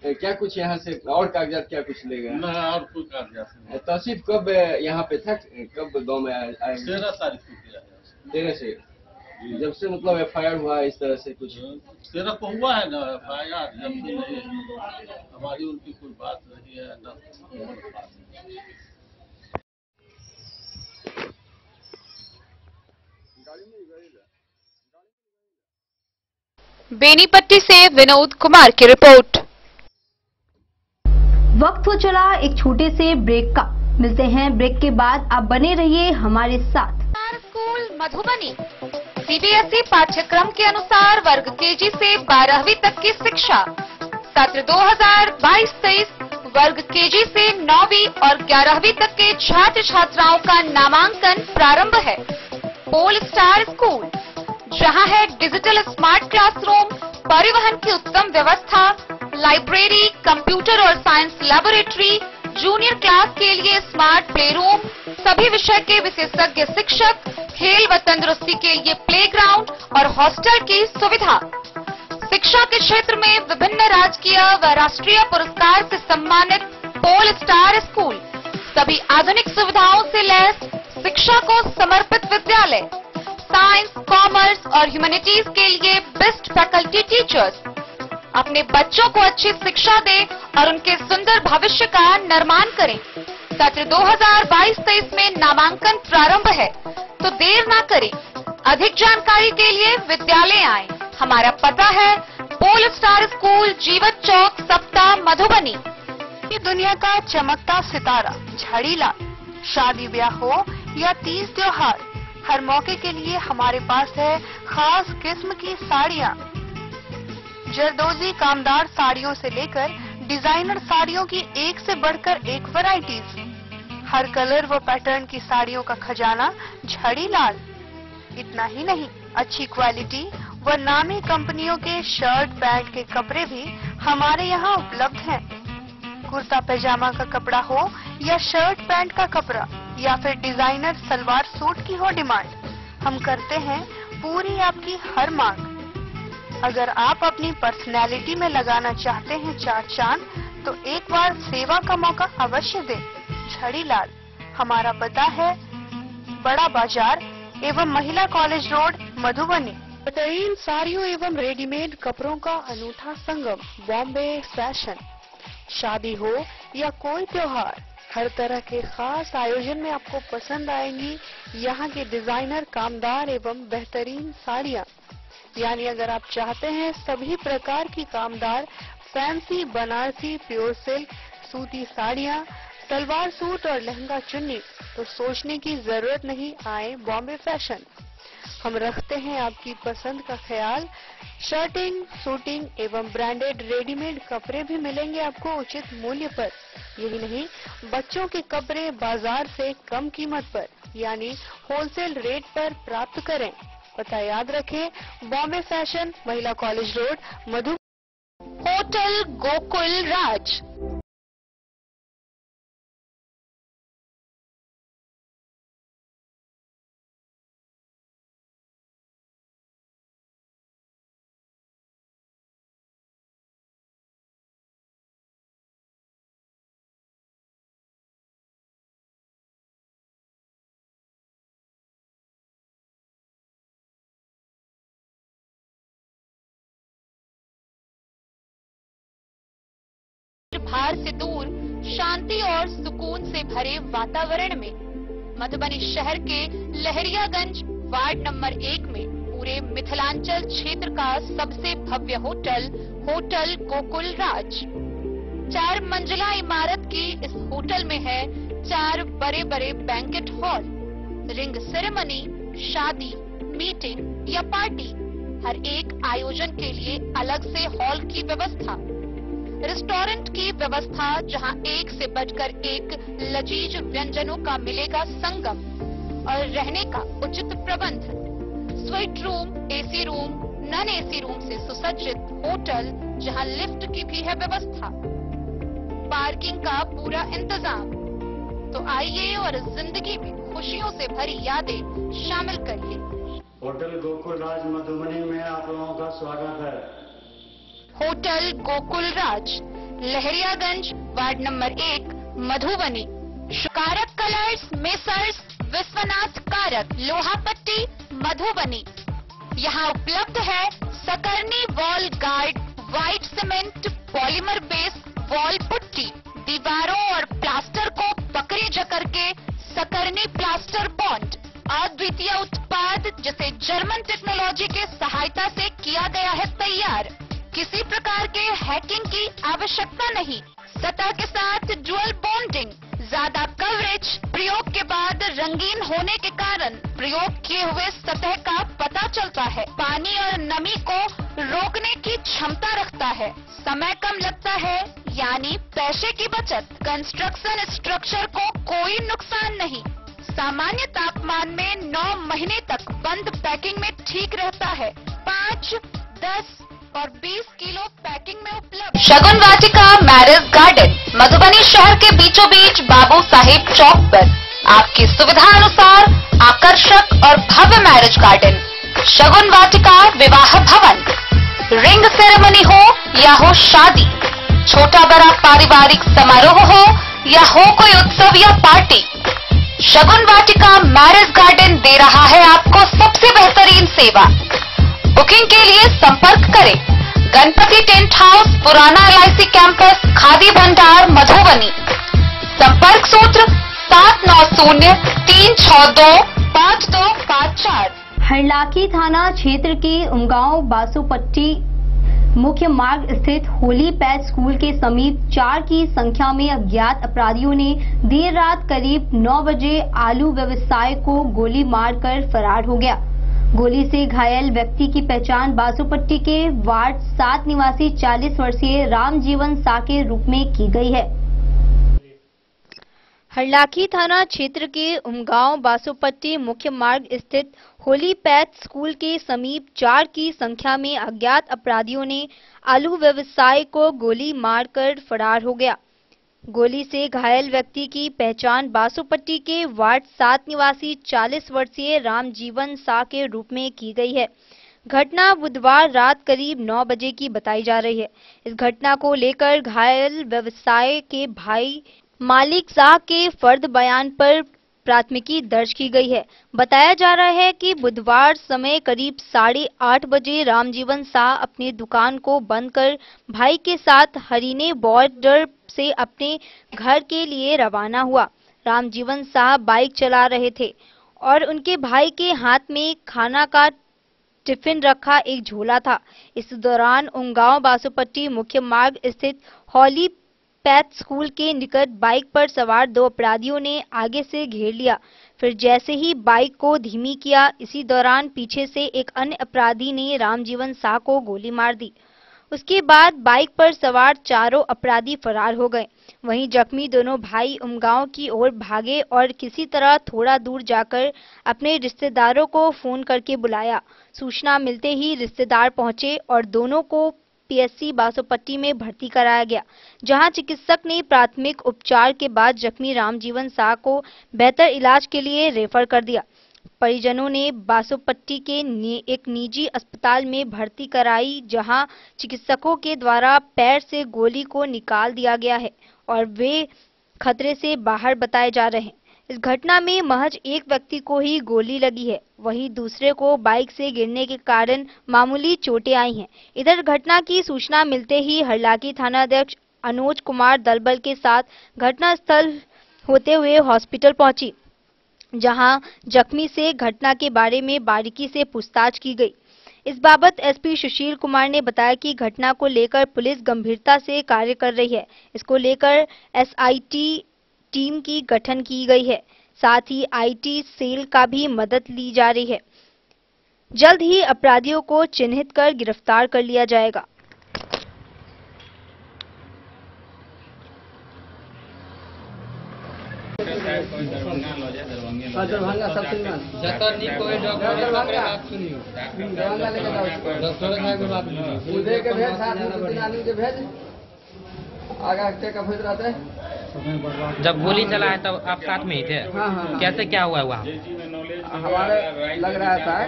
है। क्या कुछ यहाँ से और कागजात क्या कुछ ले गए? ना, और कोई कागजात नहीं। तौसीफ कब यहाँ पे था, कब गाँव में आए? 13 तारीख को किया है। 13 से जब से मतलब एफआईआर हुआ इस तरह से कुछ 13 को हुआ है ना एफआईआर, जब से नहीं हमारी उनकी कोई बात नहीं है ना। बेनीपट्टी से विनोद कुमार की रिपोर्ट। वक्त हो चला एक छोटे से ब्रेक का। मिलते हैं ब्रेक के बाद। आप बने रहिए हमारे साथ। स्कूल मधुबनी सीबीएसई पाठ्यक्रम के अनुसार वर्ग केजी से 12वीं तक की शिक्षा। सत्र 2022-23 वर्ग केजी से 9वीं और 11वीं तक के छात्र छात्राओं का नामांकन प्रारंभ है। पोल स्टार स्कूल, जहां है डिजिटल स्मार्ट क्लासरूम, परिवहन की उत्तम व्यवस्था, लाइब्रेरी, कंप्यूटर और साइंस लैबोरेटरी, जूनियर क्लास के लिए स्मार्ट प्ले रूम, सभी विषय के विशेषज्ञ शिक्षक, खेल व तंदुरुस्ती के लिए प्लेग्राउंड और हॉस्टल की सुविधा। शिक्षा के क्षेत्र में विभिन्न राजकीय व राष्ट्रीय पुरस्कार से सम्मानित पोल स्टार स्कूल, सभी आधुनिक सुविधाओं से लैस शिक्षा को समर्पित विद्यालय, साइंस, कॉमर्स और ह्यूमैनिटीज के लिए बेस्ट फैकल्टी टीचर्स। अपने बच्चों को अच्छी शिक्षा दें और उनके सुंदर भविष्य का निर्माण करें। सत्र 2022-23 में नामांकन प्रारंभ है, तो देर ना करें। अधिक जानकारी के लिए विद्यालय आएं। हमारा पता है पोल स्टार स्कूल, जीवत चौक, सप्ताह, मधुबनी। ये दुनिया का चमकता सितारा झड़ीलाल। शादी ब्याह हो या तीज त्योहार, हर मौके के लिए हमारे पास है खास किस्म की साड़ियाँ। जरदोजी कामदार साड़ियों से लेकर डिजाइनर साड़ियों की एक से बढ़कर एक वैरायटीज। हर कलर व पैटर्न की साड़ियों का खजाना झड़ीलाल। इतना ही नहीं, अच्छी क्वालिटी व नामी कंपनियों के शर्ट पैंट के कपड़े भी हमारे यहाँ उपलब्ध हैं। कुर्ता पैजामा का कपड़ा हो या शर्ट पैंट का कपड़ा या फिर डिजाइनर सलवार सूट की हो डिमांड, हम करते हैं पूरी आपकी हर मांग। अगर आप अपनी पर्सनैलिटी में लगाना चाहते हैं चार चांद, तो एक बार सेवा का मौका अवश्य दें। झड़ीलाल, हमारा पता है बड़ा बाजार एवं महिला कॉलेज रोड, मधुबनी। बेहतरीन साड़ियों एवं रेडीमेड कपड़ों का अनूठा संगम, बॉम्बे फैशन। शादी हो या कोई त्योहार, हर तरह के खास आयोजन में आपको पसंद आएंगी यहाँ के डिजाइनर, कामदार एवं बेहतरीन साड़ियाँ। यानी अगर आप चाहते हैं सभी प्रकार की कामदार, फैंसी, बनारसी, प्योर सिल्क, सूती साड़ियाँ, सलवार सूट और लहंगा चुन्नी, तो सोचने की जरूरत नहीं, आए बॉम्बे फैशन। हम रखते हैं आपकी पसंद का ख्याल। शर्टिंग, सूटिंग एवं ब्रांडेड रेडीमेड कपड़े भी मिलेंगे आपको उचित मूल्य पर। यही नहीं, बच्चों के कपड़े बाजार से कम कीमत पर यानी होलसेल रेट पर प्राप्त करें। पता याद रखें, बॉम्बे फैशन, महिला college road, Madhubani. Hotel Gokul Raj. भार से दूर, शांति और सुकून से भरे वातावरण में मधुबनी शहर के लहरियागंज वार्ड नंबर 1 में पूरे मिथिलांचल क्षेत्र का सबसे भव्य होटल, होटल गोकुल राज। 4 मंजिला इमारत की इस होटल में है 4 बड़े बड़े बैंकेट हॉल, रिंग सेरेमनी, शादी, मीटिंग या पार्टी, हर एक आयोजन के लिए अलग से हॉल की व्यवस्था, रेस्टोरेंट की व्यवस्था जहां एक से बढ़कर एक लजीज व्यंजनों का मिलेगा संगम, और रहने का उचित प्रबंध, suite room, AC room, non AC room से सुसज्जित होटल जहां लिफ्ट की भी है व्यवस्था, पार्किंग का पूरा इंतजाम। तो आइए और जिंदगी में खुशियों से भरी यादें शामिल करिए। होटल गोकुल राज मधुबनी में आप लोगों का स्वागत है। होटल गोकुल राज, लहरियागंज वार्ड नंबर 1, मधुबनी। कारक कलर्स, मेसर्स विश्वनाथ कारक, लोहापट्टी, मधुबनी। यहाँ उपलब्ध है Sakarni wall guard, white cement, polymer base wall putty, दीवारों और प्लास्टर को पकड़े जकड़ के सकरनी प्लास्टर बॉन्ड, अद्वितीय उत्पाद जिसे जर्मन टेक्नोलॉजी के सहायता से किया गया है तैयार। किसी प्रकार के हैकिंग की आवश्यकता नहीं, सतह के साथ डुअल बॉन्डिंग, ज्यादा कवरेज, प्रयोग के बाद रंगीन होने के कारण प्रयोग किए हुए सतह का पता चलता है। पानी और नमी को रोकने की क्षमता रखता है। समय कम लगता है, यानी पैसे की बचत। कंस्ट्रक्शन स्ट्रक्चर को कोई नुकसान नहीं। सामान्य तापमान में 9 महीने तक बंद पैकिंग में ठीक रहता है। 5, 10 और 20 किलो पैकिंग में उपलब्ध। शगुन वाटिका मैरिज गार्डन, मधुबनी शहर के बीचों बीच बाबू साहिब चौक पर आपकी सुविधा अनुसार आकर्षक और भव्य मैरिज गार्डन। शगुन वाटिका विवाह भवन, रिंग सेरेमनी हो या हो शादी, छोटा बड़ा पारिवारिक समारोह हो या हो कोई उत्सव या पार्टी, शगुन वाटिका मैरिज गार्डन दे रहा है आपको सबसे बेहतरीन सेवा। बुकिंग के लिए संपर्क करें गणपति टेंट हाउस, पुराना LIC कैंपस, खादी भंडार, मधुबनी। संपर्क सूत्र 7903625254। हरलाखी थाना क्षेत्र के उमगांव बासोपट्टी मुख्य मार्ग स्थित होली पैच स्कूल के समीप 4 की संख्या में अज्ञात अपराधियों ने देर रात करीब 9 बजे आलू व्यवसायी को गोली मारकर फरार हो गया। गोली से घायल व्यक्ति की पहचान बासोपट्टी के वार्ड 7 निवासी 40 वर्षीय रामजीवन सा के रूप में की गई है। हरलाखी थाना क्षेत्र के उमगांव बासोपट्टी मुख्य मार्ग स्थित होली पैच स्कूल के समीप 4 की संख्या में अज्ञात अपराधियों ने आलू व्यवसायी को गोली मारकर फरार हो गया। गोली से घायल व्यक्ति की पहचान बासोपट्टी के वार्ड 7 निवासी 40 वर्षीय रामजीवन सा के रूप में की गई है। घटना बुधवार रात करीब 9 बजे की बताई जा रही है। इस घटना को लेकर घायल व्यवसायी के भाई मालिक शाह के फर्द बयान पर प्राथमिकी दर्ज की गई है। बताया जा रहा है कि बुधवार समय करीब 8:30 बजे रामजीवन शाह अपनी दुकान को बंद कर भाई के साथ हरीने बॉर्डर से अपने घर के लिए रवाना हुआ। रामजीवन शाह बाइक चला रहे थे और उनके भाई के हाथ में खाना का टिफिन रखा एक झोला था। इस दौरान उमगांव बासोपट्टी मुख्य मार्ग स्थित होली पैच स्कूल के निकट बाइक पर सवार 2 अपराधियों ने आगे से घेर लिया। फिर जैसे ही बाइक को धीमी किया, इसी दौरान पीछे से एक अन्य अपराधी ने रामजीवन शाह को गोली मार दी। उसके बाद बाइक पर सवार चारों अपराधी फरार हो गए। वहीं जख्मी दोनों भाई उमगांव की ओर भागे और किसी तरह थोड़ा दूर जाकर अपने रिश्तेदारों को फोन करके बुलाया। सूचना मिलते ही रिश्तेदार पहुंचे और दोनों को PSC बासोपट्टी में भर्ती कराया गया, जहां चिकित्सक ने प्राथमिक उपचार के बाद जख्मी रामजीवन शाह को बेहतर इलाज के लिए रेफर कर दिया। परिजनों ने बासोपट्टी के एक निजी अस्पताल में भर्ती कराई, जहां चिकित्सकों के द्वारा पैर से गोली को निकाल दिया गया है और वे खतरे से बाहर बताए जा रहे हैं। इस घटना में महज एक व्यक्ति को ही गोली लगी है, वहीं दूसरे को बाइक से गिरने के कारण मामूली चोटें आई हैं। इधर घटना की सूचना मिलते ही हरलाखी थानाध्यक्ष अनुज कुमार दलबल के साथ घटनास्थल होते हुए हॉस्पिटल पहुंची, जहां जख्मी से घटना के बारे में बारीकी से पूछताछ की गई। इस बाबत SP सुशील कुमार ने बताया कि घटना को लेकर पुलिस गंभीरता से कार्य कर रही है। इसको लेकर SIT टीम की गठन की गई है, साथ ही IT सेल का भी मदद ली जा रही है। जल्द ही अपराधियों को चिन्हित कर गिरफ्तार कर लिया जाएगा। जब गोली चला है तब आप साथ में ही थे? हाँ। कैसे क्या हुआ वहाँ? हमारे लग रहा था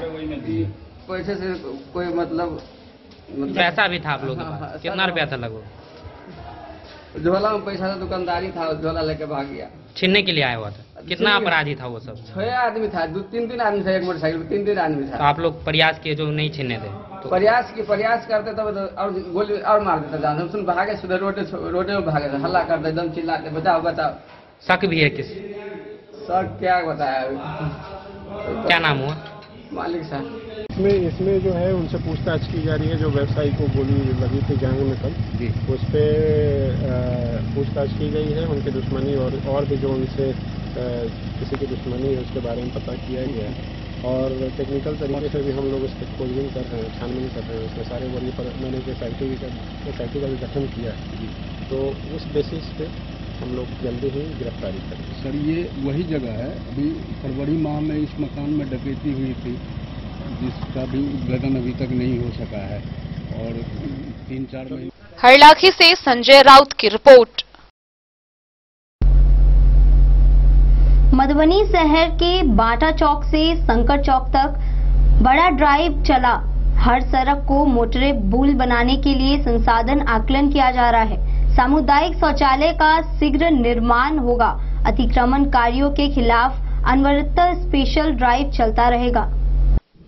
पैसे से कोई मतलब पैसा भी था आप लोगों के पास? कितना रुपया था लगभग? झोला में पैसा था, दुकानदारी था, झोला लेके भाग गया। छीनने के लिए आया हुआ था? कितना अपराधी था वो सब? 6 आदमी था, 2-3 आदमी था, एक मोटरसाइकिल 3 आदमी था। तो आप लोग प्रयास किए जो नहीं छीनने थे? तो प्रयास करते तब और गोली और मार देता जान। हम भागे सुधर रोडे में भागे थे, हल्ला करते एकदम चिल्लाते बचाओ बचाओ। शक भी है किसी? शक क्या बताया? क्या नाम हुआ? मालिक साहब। इसमें जो है उनसे पूछताछ की जा रही है। जो व्यवसायी को गोली लगी थी जांघ में कल, उस पे पूछताछ की गई है, उनकी दुश्मनी और भी जो उनसे किसी की दुश्मनी है उसके बारे में पता किया गया है और टेक्निकल तरीके से भी हम लोग उस पर खोजबीन कर रहे हैं, छानबीन कर रहे हैं। उसमें सारे वरीय पर मैंने एसआईटी का भी गठन किया है, तो उस बेसिस पे हम लोग जल्दी ही गिरफ्तारी करेंगे। सर, ये वही जगह है, अभी फरवरी माह में इस मकान में डकैती हुई थी जिसका भी उद्भेदन अभी तक नहीं हो सका है और 3-4 महीने। हरलाखी से संजय राउत की रिपोर्ट। मधुबनी शहर के बाटा चौक से शंकर चौक तक बड़ा ड्राइव चला। हर सड़क को मोटरे पुल बनाने के लिए संसाधन आकलन किया जा रहा है। सामुदायिक शौचालय का शीघ्र निर्माण होगा। अतिक्रमणकारियों के खिलाफ अनवरत स्पेशल ड्राइव चलता रहेगा।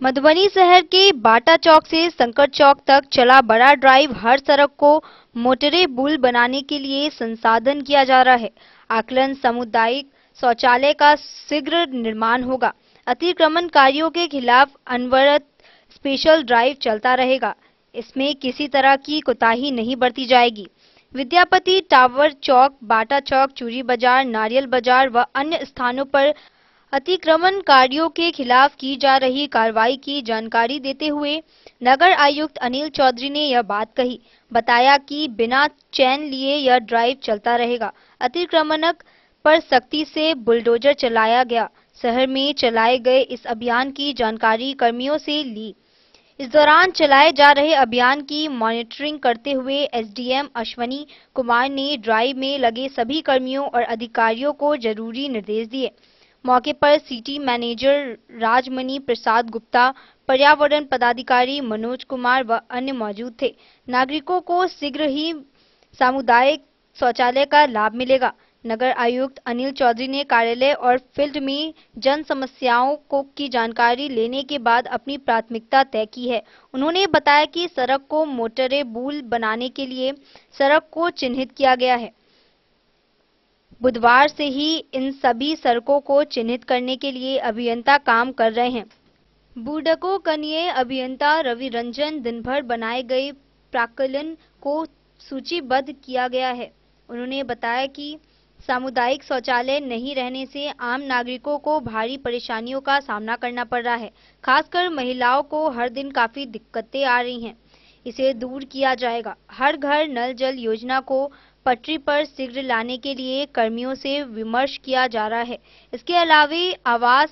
मधुबनी शहर के बाटा चौक से शंकर चौक तक चला बड़ा ड्राइव हर सड़क को मोटरे पुल बनाने के लिए संसाधन किया जा रहा है। आकलन सामुदायिक शौचालय का शीघ्र निर्माण होगा। अतिक्रमणकारियों के खिलाफ अनवरत स्पेशल ड्राइव चलता रहेगा। इसमें किसी तरह की कोताही नहीं बरती जाएगी। विद्यापति टावर चौक, बाटा चौक, चूरी बाजार, नारियल बाजार व अन्य स्थानों पर अतिक्रमणकारियों के खिलाफ की जा रही कार्रवाई की जानकारी देते हुए नगर आयुक्त अनिल चौधरी ने यह बात कही। बताया कि बिना चैन लिए यह ड्राइव चलता रहेगा। अतिक्रमणक पर सख्ती से बुलडोजर चलाया गया। शहर में चलाए गए इस अभियान की जानकारी कर्मियों से ली। इस दौरान चलाए जा रहे अभियान की मॉनिटरिंग करते हुए एसडीएम अश्वनी कुमार ने ड्राइव में लगे सभी कर्मियों और अधिकारियों को जरूरी निर्देश दिए। मौके पर सिटी मैनेजर राजमणि प्रसाद गुप्ता, पर्यावरण पदाधिकारी मनोज कुमार व अन्य मौजूद थे। नागरिकों को शीघ्र ही सामुदायिक शौचालय का लाभ मिलेगा। नगर आयुक्त अनिल चौधरी ने कार्यालय और फील्ड में जन समस्याओं की जानकारी लेने के बाद अपनी प्राथमिकता तय की है। उन्होंने बताया कि सड़क को मोटरे पुल बनाने के लिए सड़क को चिन्हित किया गया है। बुधवार से ही इन सभी सड़कों को चिन्हित करने के लिए अभियंता काम कर रहे हैं। बूडको कनीय अभियंता रवि रंजन दिन भर बनाए गए प्राक्कलन को सूचीबद्ध किया गया है। उन्होंने बताया कि सामुदायिक शौचालय नहीं रहने से आम नागरिकों को भारी परेशानियों का सामना करना पड़ रहा है। खासकर महिलाओं को हर दिन काफी दिक्कतें आ रही हैं। इसे दूर किया जाएगा। हर घर नल जल योजना को पटरी पर शीघ्र लाने के लिए कर्मियों से विमर्श किया जा रहा है। इसके अलावा आवास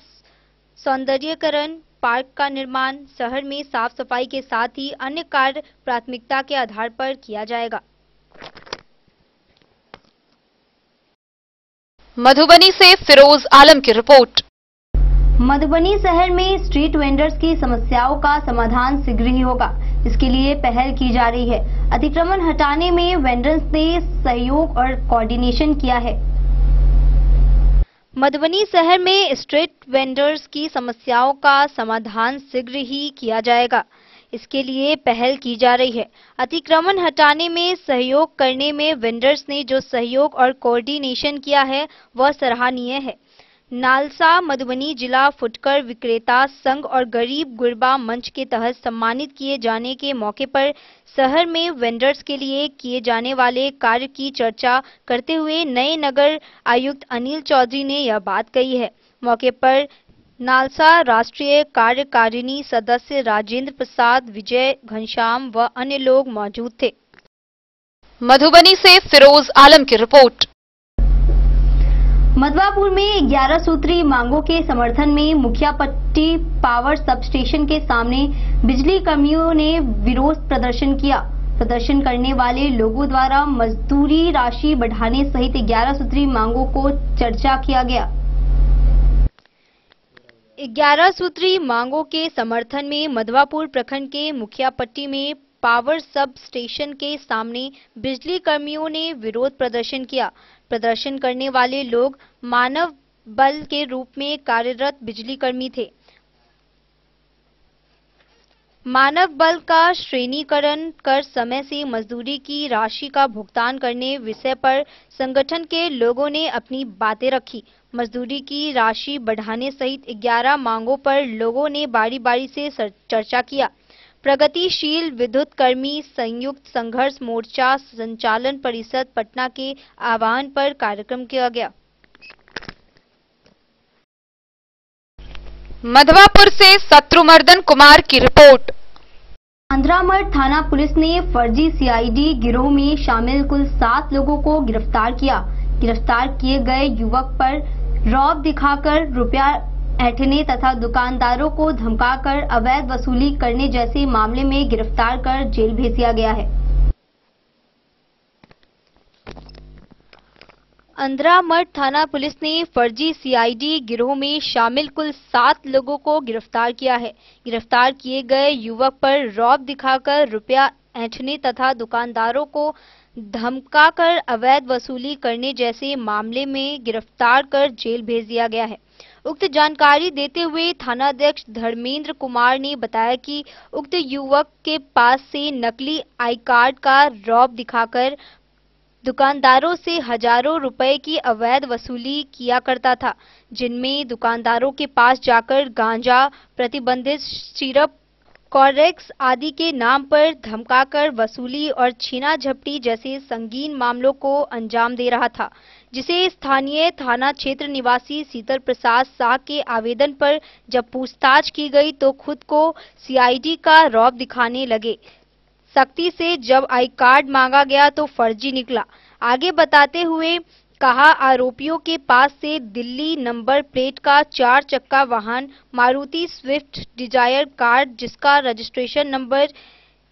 सौंदर्यीकरण, पार्क का निर्माण, शहर में साफ सफाई के साथ ही अन्य कार्य प्राथमिकता के आधार पर किया जाएगा। मधुबनी से फिरोज आलम की रिपोर्ट। मधुबनी शहर में स्ट्रीट वेंडर्स की समस्याओं का समाधान शीघ्र ही होगा। इसके लिए पहल की जा रही है। अतिक्रमण हटाने में वेंडर्स ने सहयोग और कोऑर्डिनेशन किया है। मधुबनी शहर में स्ट्रीट वेंडर्स की समस्याओं का समाधान शीघ्र ही किया जाएगा। इसके लिए पहल की जा रही है। अतिक्रमण हटाने में सहयोग करने में वेंडर्स ने जो सहयोग और कोऑर्डिनेशन किया है वह सराहनीय है। नालसा मधुबनी जिला फुटकर विक्रेता संघ और गरीब गुरबा मंच के तहत सम्मानित किए जाने के मौके पर शहर में वेंडर्स के लिए किए जाने वाले कार्य की चर्चा करते हुए नए नगर आयुक्त अनिल चौधरी ने यह बात कही है। मौके पर नालसा राष्ट्रीय कार्यकारिणी सदस्य राजेंद्र प्रसाद, विजय घनश्याम व अन्य लोग मौजूद थे। मधुबनी से फिरोज आलम की रिपोर्ट। मधवापुर में 11 सूत्री मांगों के समर्थन में मुखियापट्टी पावर सब स्टेशन के सामने बिजली कर्मियों ने विरोध प्रदर्शन किया। प्रदर्शन करने वाले लोगों द्वारा मजदूरी राशि बढ़ाने सहित 11 सूत्री मांगों को चर्चा किया गया। 11 सूत्री मांगों के समर्थन में मधवापुर प्रखंड के मुखियापट्टी में पावर सब स्टेशन के सामने बिजली कर्मियों ने विरोध प्रदर्शन किया। प्रदर्शन करने वाले लोग मानव बल के रूप में कार्यरत बिजली कर्मी थे। मानव बल का श्रेणीकरण कर समय से मजदूरी की राशि का भुगतान करने विषय पर संगठन के लोगों ने अपनी बातें रखी। मजदूरी की राशि बढ़ाने सहित 11 मांगों पर लोगों ने बारी बारी से चर्चा किया। प्रगतिशील विद्युत कर्मी संयुक्त संघर्ष मोर्चा संचालन परिषद पटना के आह्वान पर कार्यक्रम किया गया। मधवापुर से शत्रुमर्दन कुमार की रिपोर्ट। अंद्रामठ थाना पुलिस ने फर्जी सीआईडी गिरोह में शामिल कुल 7 लोगों को गिरफ्तार किया। गिरफ्तार किए गए युवक पर रौब दिखाकर रुपया ऐंठने तथा दुकानदारों को धमकाकर अवैध वसूली करने जैसे मामले में गिरफ्तार कर जेल भेज दिया गया है। अंद्रामठ थाना पुलिस ने फर्जी सीआईडी गिरोह में शामिल कुल 7 लोगों को गिरफ्तार किया है। गिरफ्तार किए गए युवक पर रौब दिखाकर रुपया ऐंठने तथा दुकानदारों को धमकाकर अवैध वसूली करने जैसे मामले में गिरफ्तार कर जेल भेज दिया गया है। उक्त जानकारी देते हुए थानाध्यक्ष धर्मेंद्र कुमार ने बताया कि उक्त युवक के पास से नकली आई कार्ड का रौब दिखाकर दुकानदारों से हजारों रुपए की अवैध वसूली किया करता था, जिनमें दुकानदारों के पास जाकर गांजा, प्रतिबंधित सिरप, कॉरेक्स आदि के नाम पर धमकाकर वसूली और छीना झपटी जैसे संगीन मामलों को अंजाम दे रहा था, जिसे स्थानीय थाना क्षेत्र निवासी शीतल प्रसाद शाह के आवेदन पर जब पूछताछ की गई तो खुद को सीआईडी का रौब दिखाने लगे। सख्ती से जब आई कार्ड मांगा गया तो फर्जी निकला। आगे बताते हुए कहा, आरोपियों के पास से दिल्ली नंबर प्लेट का 4 चक्का वाहन मारुति स्विफ्ट डिजायर कार जिसका रजिस्ट्रेशन नंबर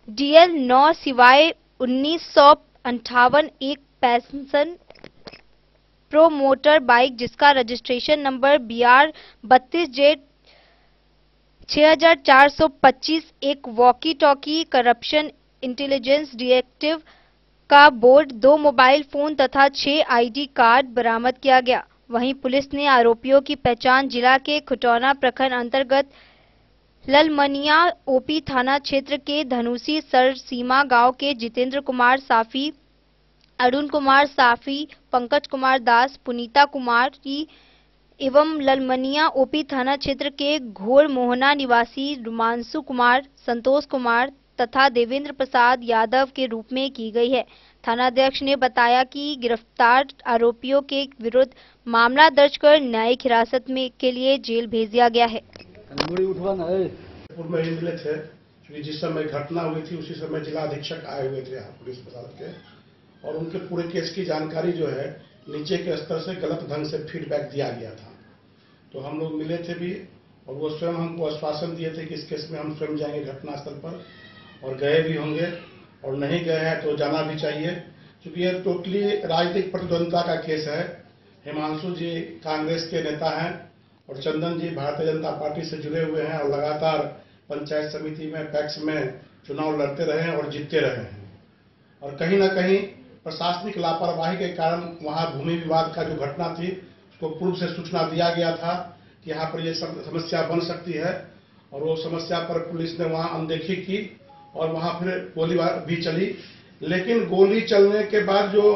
DL 9 सिवाय 1958 एक पैशन प्रो मोटर बाइक जिसका रजिस्ट्रेशन नंबर BR 32J 6425 एक walkie talkie corruption intelligence detective का बोर्ड, 2 मोबाइल फोन तथा 6 आईडी कार्ड बरामद किया गया। वहीं पुलिस ने आरोपियों की पहचान जिला के खुटौना प्रखंड अंतर्गत ललमनिया ओपी थाना क्षेत्र के धनुषी सर सीमा गांव के जितेंद्र कुमार साफी, अरुण कुमार साफी, पंकज कुमार दास, पुनीता कुमारी एवं ललमनिया ओपी थाना क्षेत्र के घोर मोहना निवासी रुमांशु कुमार, संतोष कुमार तथा देवेंद्र प्रसाद यादव के रूप में की गई है। थानाध्यक्ष ने बताया कि गिरफ्तार आरोपियों के विरुद्ध मामला दर्ज कर न्यायिक हिरासत में के लिए जेल भेज दिया गया है। पूर्व में ही मिले थे क्योंकि जिस समय घटना हुई थी उसी समय जिला अधीक्षक आए हुए थे यहाँ पुलिस प्रशासन के, और उनके पूरे केस की जानकारी जो है नीचे के स्तर से गलत ढंग से फीडबैक दिया गया था। तो हम लोग मिले थे भी और वो स्वयं हमको आश्वासन दिए थे कि इस केस में हम स्वयं जाएंगे घटनास्थल पर, और गए भी होंगे और नहीं गए हैं तो जाना भी चाहिए, क्योंकि ये टोटली राजनीतिक प्रतिद्वंद्विता का केस है। हिमांशु जी कांग्रेस के नेता हैं और चंदन जी भारतीय जनता पार्टी से जुड़े हुए हैं और लगातार पंचायत समिति में पैक्स में चुनाव लड़ते रहे हैं और जीतते रहे हैं। और कहीं ना कहीं प्रशासनिक लापरवाही के कारण वहां भूमि विवाद का जो घटना थी उसको पूर्व से सूचना दिया गया था कि यहाँ पर ये समस्या बन सकती है, और वो समस्या पर पुलिस ने वहां अनदेखी की और वहां फिर गोलीबारी भी चली। लेकिन गोली चलने के बाद जो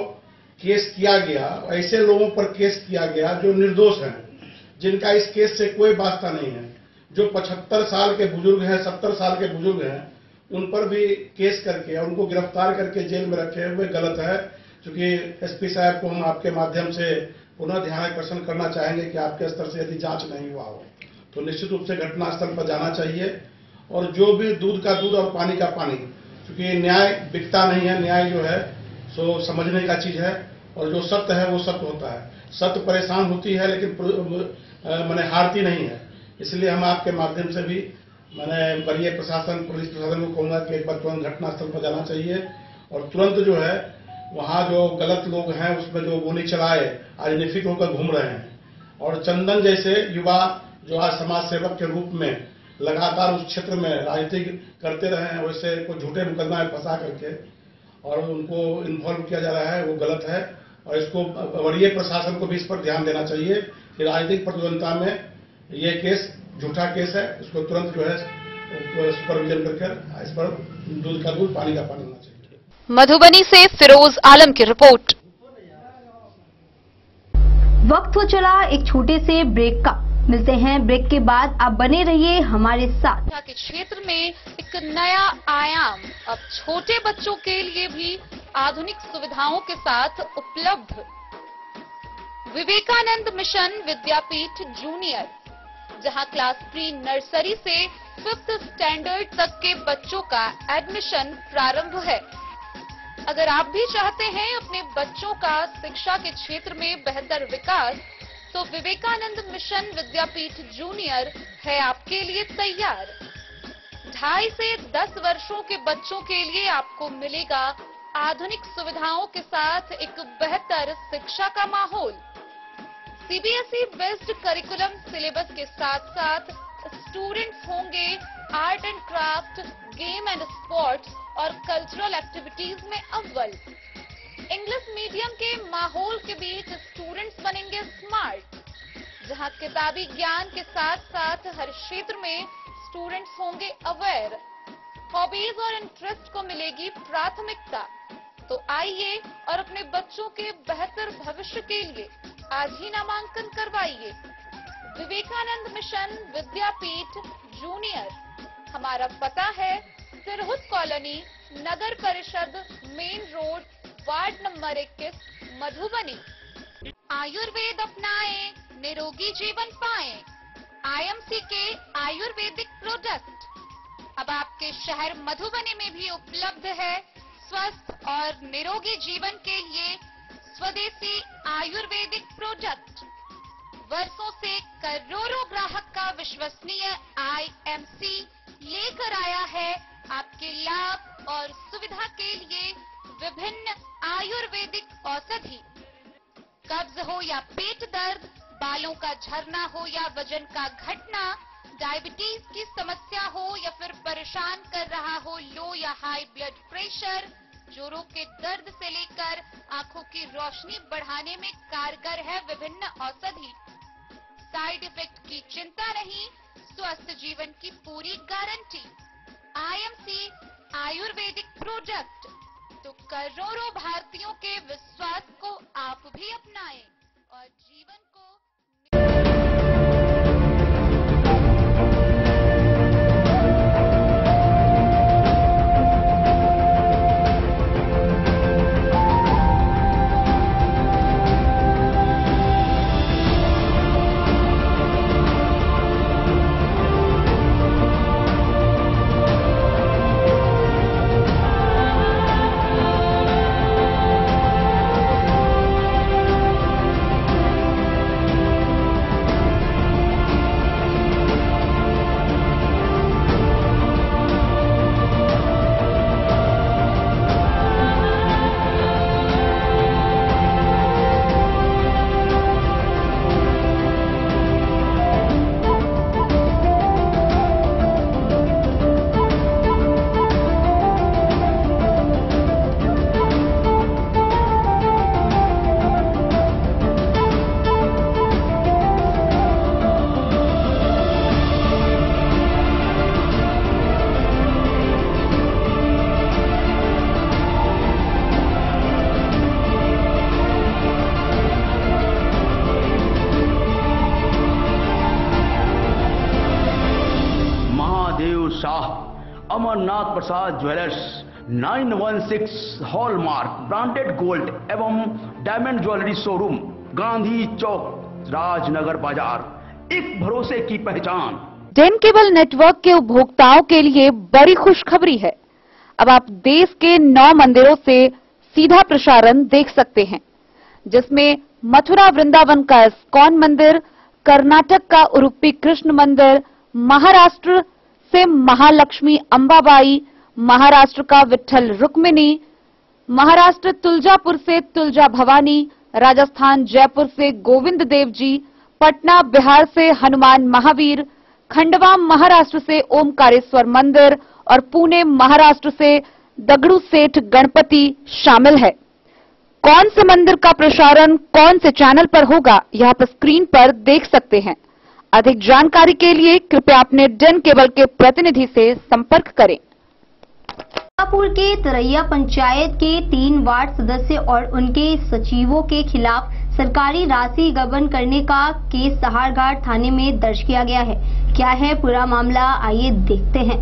केस किया गया, ऐसे लोगों पर केस किया गया जो निर्दोष हैं, जिनका इस केस से कोई वास्ता नहीं है, जो 75 साल के बुजुर्ग हैं, 70 साल के बुजुर्ग हैं, उन पर भी केस करके और उनको गिरफ्तार करके जेल में रखे हुए गलत है। क्योंकि एसपी साहब को हम आपके माध्यम से पुनः ध्यान आकर्षण करना चाहेंगे कि आपके स्तर से यदि जांच नहीं हुआ हो तो निश्चित रूप से घटनास्थल पर जाना चाहिए, और जो भी दूध का दूध और पानी का पानी, क्योंकि न्याय बिकता नहीं है, न्याय जो है सो समझने का चीज है, और जो सत्य है वो सत्य होता है। सत्य परेशान होती है लेकिन मैंने हारती नहीं है। इसलिए हम आपके माध्यम से भी मैंने वरीय प्रशासन पुलिस प्रशासन को कहूंगा कि एक बार तुरंत घटनास्थल पर जाना चाहिए, और तुरंत जो है वहां जो गलत लोग हैं उसमें जो गोली चलाए आज निफिक होकर घूम रहे हैं, और चंदन जैसे युवा जो आज समाज सेवक के रूप में लगातार उस क्षेत्र में राजनीति करते रहे हैं, वैसे को झूठे मुकदमा में फंसा करके और उनको इन्वॉल्व किया जा रहा है, वो गलत है। और इसको वरीय प्रशासन को भी इस पर ध्यान देना चाहिए कि राजनीतिक प्रतिद्वंद्विता में ये केस झूठा केस है, इसको तुरंत जो है सुपरविजन करके इस पर दूध का दूध पानी का पानी होना चाहिए। मधुबनी से फिरोज आलम की रिपोर्ट। वक्त हो चला एक छोटे से ब्रेक का। मिलते हैं ब्रेक के बाद, आप बने रहिए हमारे साथ। शिक्षा के क्षेत्र में एक नया आयाम अब छोटे बच्चों के लिए भी आधुनिक सुविधाओं के साथ उपलब्ध। विवेकानंद मिशन विद्यापीठ जूनियर, जहां क्लास प्री नर्सरी से 5th स्टैंडर्ड तक के बच्चों का एडमिशन प्रारंभ है। अगर आप भी चाहते हैं अपने बच्चों का शिक्षा के क्षेत्र में बेहतर विकास, तो विवेकानंद मिशन विद्यापीठ जूनियर है आपके लिए तैयार। 2.5 से 10 वर्षों के बच्चों के लिए आपको मिलेगा आधुनिक सुविधाओं के साथ एक बेहतर शिक्षा का माहौल। सीबीएसई बेस्ड करिकुलम सिलेबस के साथ साथ स्टूडेंट्स होंगे art and craft, game and sports और कल्चरल एक्टिविटीज में अव्वल। इंग्लिश मीडियम के माहौल के बीच स्टूडेंट्स बनेंगे स्मार्ट, जहां किताबी ज्ञान के साथ साथ हर क्षेत्र में स्टूडेंट्स होंगे अवेयर। हॉबीज और इंटरेस्ट को मिलेगी प्राथमिकता। तो आइए और अपने बच्चों के बेहतर भविष्य के लिए आज ही नामांकन करवाइए। विवेकानंद मिशन विद्यापीठ जूनियर, हमारा पता है सिरहुत कॉलोनी, नगर परिषद, main road, ward number 21, Madhubani. Ayurveda अपनाएं, निरोगी जीवन पाएं। आईएमसी के आयुर्वेदिक प्रोडक्ट अब आपके शहर मधुबनी में भी उपलब्ध है। स्वस्थ और निरोगी जीवन के लिए स्वदेशी आयुर्वेदिक प्रोडक्ट वर्षों से करोड़ों ग्राहक का विश्वसनीय आईएमसी लेकर आया है आपके लाभ और सुविधा के लिए विभिन्न आयुर्वेदिक औषधि। कब्ज हो या पेट दर्द, बालों का झरना हो या वजन का घटना, डायबिटीज की समस्या हो या फिर परेशान कर रहा हो लो या हाई ब्लड प्रेशर, जोड़ों के दर्द से लेकर आंखों की रोशनी बढ़ाने में कारगर है विभिन्न औषधि। साइड इफेक्ट की चिंता नहीं, स्वस्थ जीवन की पूरी गारंटी। आईएमसी आयुर्वेदिक प्रोडक्ट, तो करोड़ों भारतीयों के विश्वास को आप भी अपनाएं और जीवन को। अमरनाथ प्रसाद ज्वेलर्स 916 हॉलमार्क ब्रांडेड गोल्ड एवं डायमंड ज्वेलरी शोरूम, गांधी चौक, राजनगर बाजार, एक भरोसे की पहचान। डेन केबल नेटवर्क के उपभोक्ताओं के लिए बड़ी खुशखबरी है। अब आप देश के 9 मंदिरों से सीधा प्रसारण देख सकते हैं, जिसमें मथुरा वृंदावन का इस्कॉन मंदिर, कर्नाटक का उडुपी कृष्ण मंदिर, महाराष्ट्र से महालक्ष्मी अंबाबाई, महाराष्ट्र का विट्ठल रुक्मिणी, महाराष्ट्र तुलजापुर से तुलजा भवानी, राजस्थान जयपुर से गोविंद देव जी, पटना बिहार से हनुमान महावीर, खंडवा महाराष्ट्र से ओमकारेश्वर मंदिर और पुणे महाराष्ट्र से दगड़ू सेठ गणपति शामिल है। कौन से मंदिर का प्रसारण कौन से चैनल पर होगा, यह आप स्क्रीन पर देख सकते हैं। अधिक जानकारी के लिए कृपया अपने डेन केबल के प्रतिनिधि से संपर्क करें। शाहपुर के तरैया पंचायत के 3 वार्ड सदस्य और उनके सचिवों के खिलाफ सरकारी राशि गबन करने का केस सहारघाट थाने में दर्ज किया गया है। क्या है पूरा मामला, आइए देखते हैं।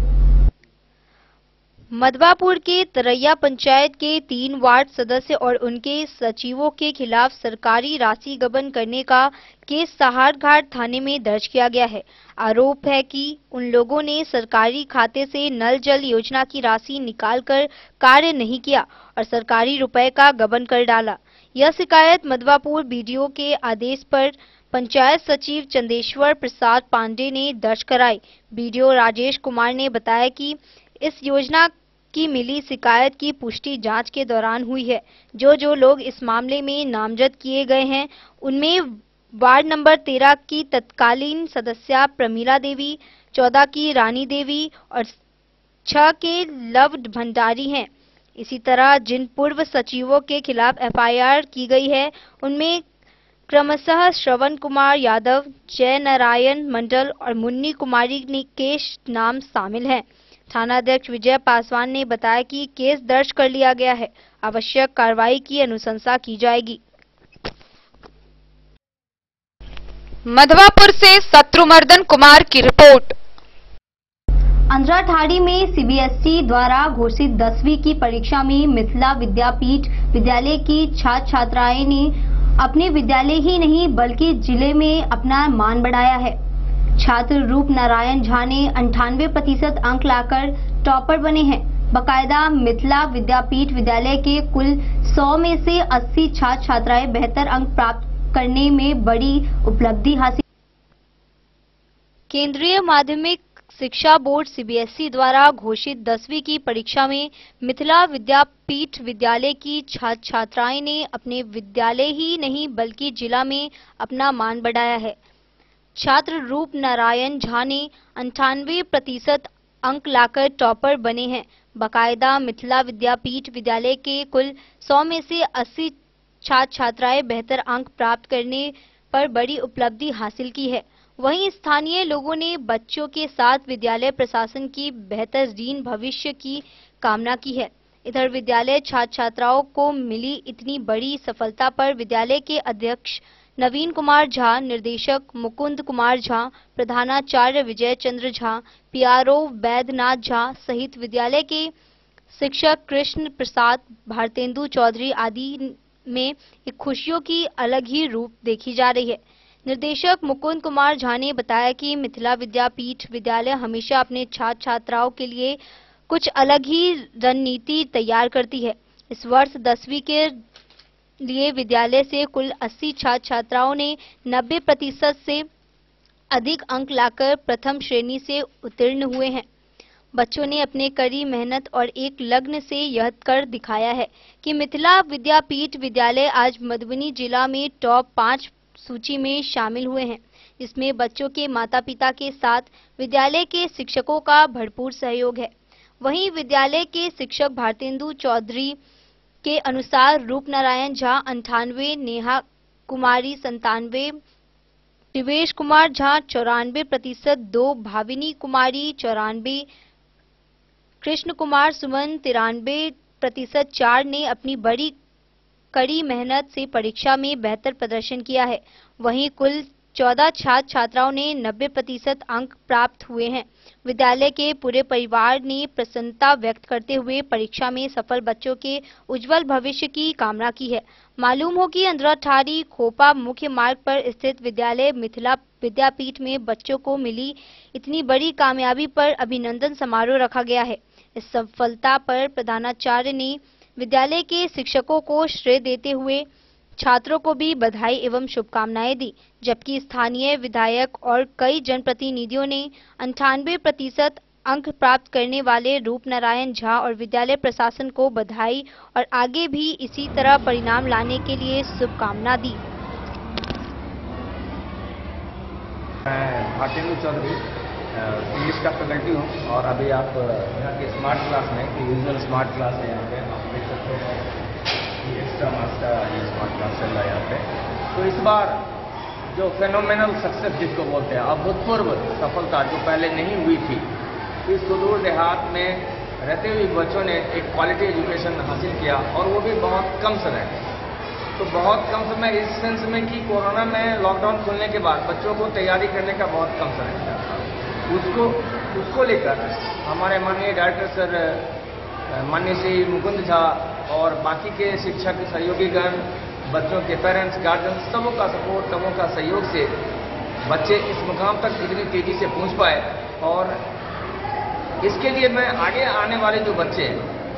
मधवापुर के तरैया पंचायत के 3 वार्ड सदस्य और उनके सचिवों के खिलाफ सरकारी राशि गबन करने का केस सहारघाट थाने में दर्ज किया गया है। आरोप है कि उन लोगों ने सरकारी खाते से नल जल योजना की राशि निकालकर कार्य नहीं किया और सरकारी रुपए का गबन कर डाला। यह शिकायत मधवापुर बीडीओ के आदेश पर पंचायत सचिव चंदेश्वर प्रसाद पांडे ने दर्ज कराई। बीडीओ राजेश कुमार ने बताया कि इस योजना की मिली शिकायत की पुष्टि जांच के दौरान हुई है। जो लोग इस मामले में नामजद किए गए हैं उनमें वार्ड नंबर 13 की तत्कालीन सदस्या प्रमीला देवी, 14 की रानी देवी और 6 के लव भंडारी हैं। इसी तरह जिन पूर्व सचिवों के खिलाफ एफआईआर की गई है उनमें क्रमशः श्रवण कुमार यादव, जय नारायण मंडल और मुन्नी कुमारी के नाम शामिल हैं। थानाध्यक्ष विजय पासवान ने बताया कि केस दर्ज कर लिया गया है, आवश्यक कार्रवाई की अनुशंसा की जाएगी। मधवापुर से शत्रुमर्दन कुमार की रिपोर्ट। अंधराठाड़ी में सीबीएसई द्वारा घोषित 10वीं की परीक्षा में मिथिला विद्यापीठ विद्यालय की छात्र छात्राएं ने अपने विद्यालय ही नहीं बल्कि जिले में अपना मान बढ़ाया है। छात्र रूप नारायण झा ने 98% अंक लाकर टॉपर बने हैं। बकायदा मिथिला विद्यापीठ विद्यालय के कुल 100 में से 80 छात्र छात्राएं बेहतर अंक प्राप्त करने में बड़ी उपलब्धि हासिल। केंद्रीय माध्यमिक शिक्षा बोर्ड सीबीएसई द्वारा घोषित 10वीं की परीक्षा में मिथिला विद्यापीठ विद्यालय की छात्र छात्राएं ने अपने विद्यालय ही नहीं बल्कि जिला में अपना मान बढ़ाया है। छात्र रूप नारायण झा ने 98% अंक लाकर टॉपर बने हैं। बकायदा मिथिला विद्यापीठ विद्यालय के कुल 100 में से 80 छात्र छात्राएं बेहतर अंक प्राप्त करने पर बड़ी उपलब्धि हासिल की है। वहीं स्थानीय लोगों ने बच्चों के साथ विद्यालय प्रशासन की बेहतरीन भविष्य की कामना की है। इधर विद्यालय छात्र छात्राओं को मिली इतनी बड़ी सफलता पर विद्यालय के अध्यक्ष नवीन कुमार झा, निर्देशक मुकुंद कुमार झा, प्रधानाचार्य विजय चंद्र झा, पीआरओ वैद्यनाथ झा सहित विद्यालय के शिक्षक कृष्ण प्रसाद, भारतेंदु चौधरी आदि में एक खुशियों की अलग ही रूप देखी जा रही है। निर्देशक मुकुंद कुमार झा ने बताया कि मिथिला विद्यापीठ विद्यालय हमेशा अपने छात्र छात्राओं के लिए कुछ अलग ही रणनीति तैयार करती है। इस वर्ष 10वीं के लिए विद्यालय से कुल 80 छात्र छात्राओं ने 90% से अधिक अंक लाकर प्रथम श्रेणी से उत्तीर्ण हुए हैं। बच्चों ने अपने कड़ी मेहनत और एक लगन से यह कर दिखाया है कि मिथिला विद्यापीठ विद्यालय आज मधुबनी जिला में टॉप 5 सूची में शामिल हुए हैं, जिसमें बच्चों के माता पिता के साथ विद्यालय के शिक्षकों का भरपूर सहयोग है। वहीं विद्यालय के शिक्षक भारतेंदु चौधरी के अनुसार रूप नारायण झा 98, नेहा कुमारी 97, दिवेश कुमार झा 94%, 2 भाविनी कुमारी 94, कृष्ण कुमार सुमन 93%, 4 ने अपनी बड़ी कड़ी मेहनत से परीक्षा में बेहतर प्रदर्शन किया है। वहीं कुल 14 छात्र छात्राओं ने 90% अंक प्राप्त हुए हैं। विद्यालय के पूरे परिवार ने प्रसन्नता व्यक्त करते हुए परीक्षा में सफल बच्चों के उज्जवल भविष्य की कामना की है। मालूम हो कि अंधराठाड़ी खोपा मुख्य मार्ग पर स्थित विद्यालय मिथिला विद्यापीठ में बच्चों को मिली इतनी बड़ी कामयाबी पर अभिनंदन समारोह रखा गया है। इस सफलता पर प्रधानाचार्य ने विद्यालय के शिक्षकों को श्रेय देते हुए छात्रों को भी बधाई एवं शुभकामनाएं दी, जबकि स्थानीय विधायक और कई जनप्रतिनिधियों ने 98% अंक प्राप्त करने वाले रूप नारायण झा और विद्यालय प्रशासन को बधाई और आगे भी इसी तरह परिणाम लाने के लिए शुभकामना दी। मैं भारतेंदु चौधरी इंग्लिश का फैकल्टी हूँ और अभी आप यहाँ के स्मार्ट क्लास में यूजुअल स्मार्ट क्लास है यहाँ पे आप देख सकते हैं एक्स्ट्रा मास्टर ये स्मार्ट क्लास चल रहा है यहाँ पे। तो इस बार जो फेनोमेनल सक्सेस जिसको बोलते हैं, अभूतपूर्व सफलता जो पहले नहीं हुई थी, इस सुदूर देहात में रहते हुए बच्चों ने एक क्वालिटी एजुकेशन हासिल किया और वो भी बहुत कम समय में। तो बहुत कम समय इस सेंस में कि कोरोना में लॉकडाउन खुलने के बाद बच्चों को तैयारी करने का बहुत कम समय मिला। उसको लेकर हमारे माननीय डायरेक्टर सर माननीय श्री मुकुंद झा और बाकी के शिक्षक सहयोगीगण, बच्चों के पेरेंट्स, गार्जियन, सबों का सपोर्ट, सबों का सहयोग से बच्चे इस मुकाम तक इतनी तेजी से पहुंच पाए। और इसके लिए मैं आगे आने वाले जो बच्चे,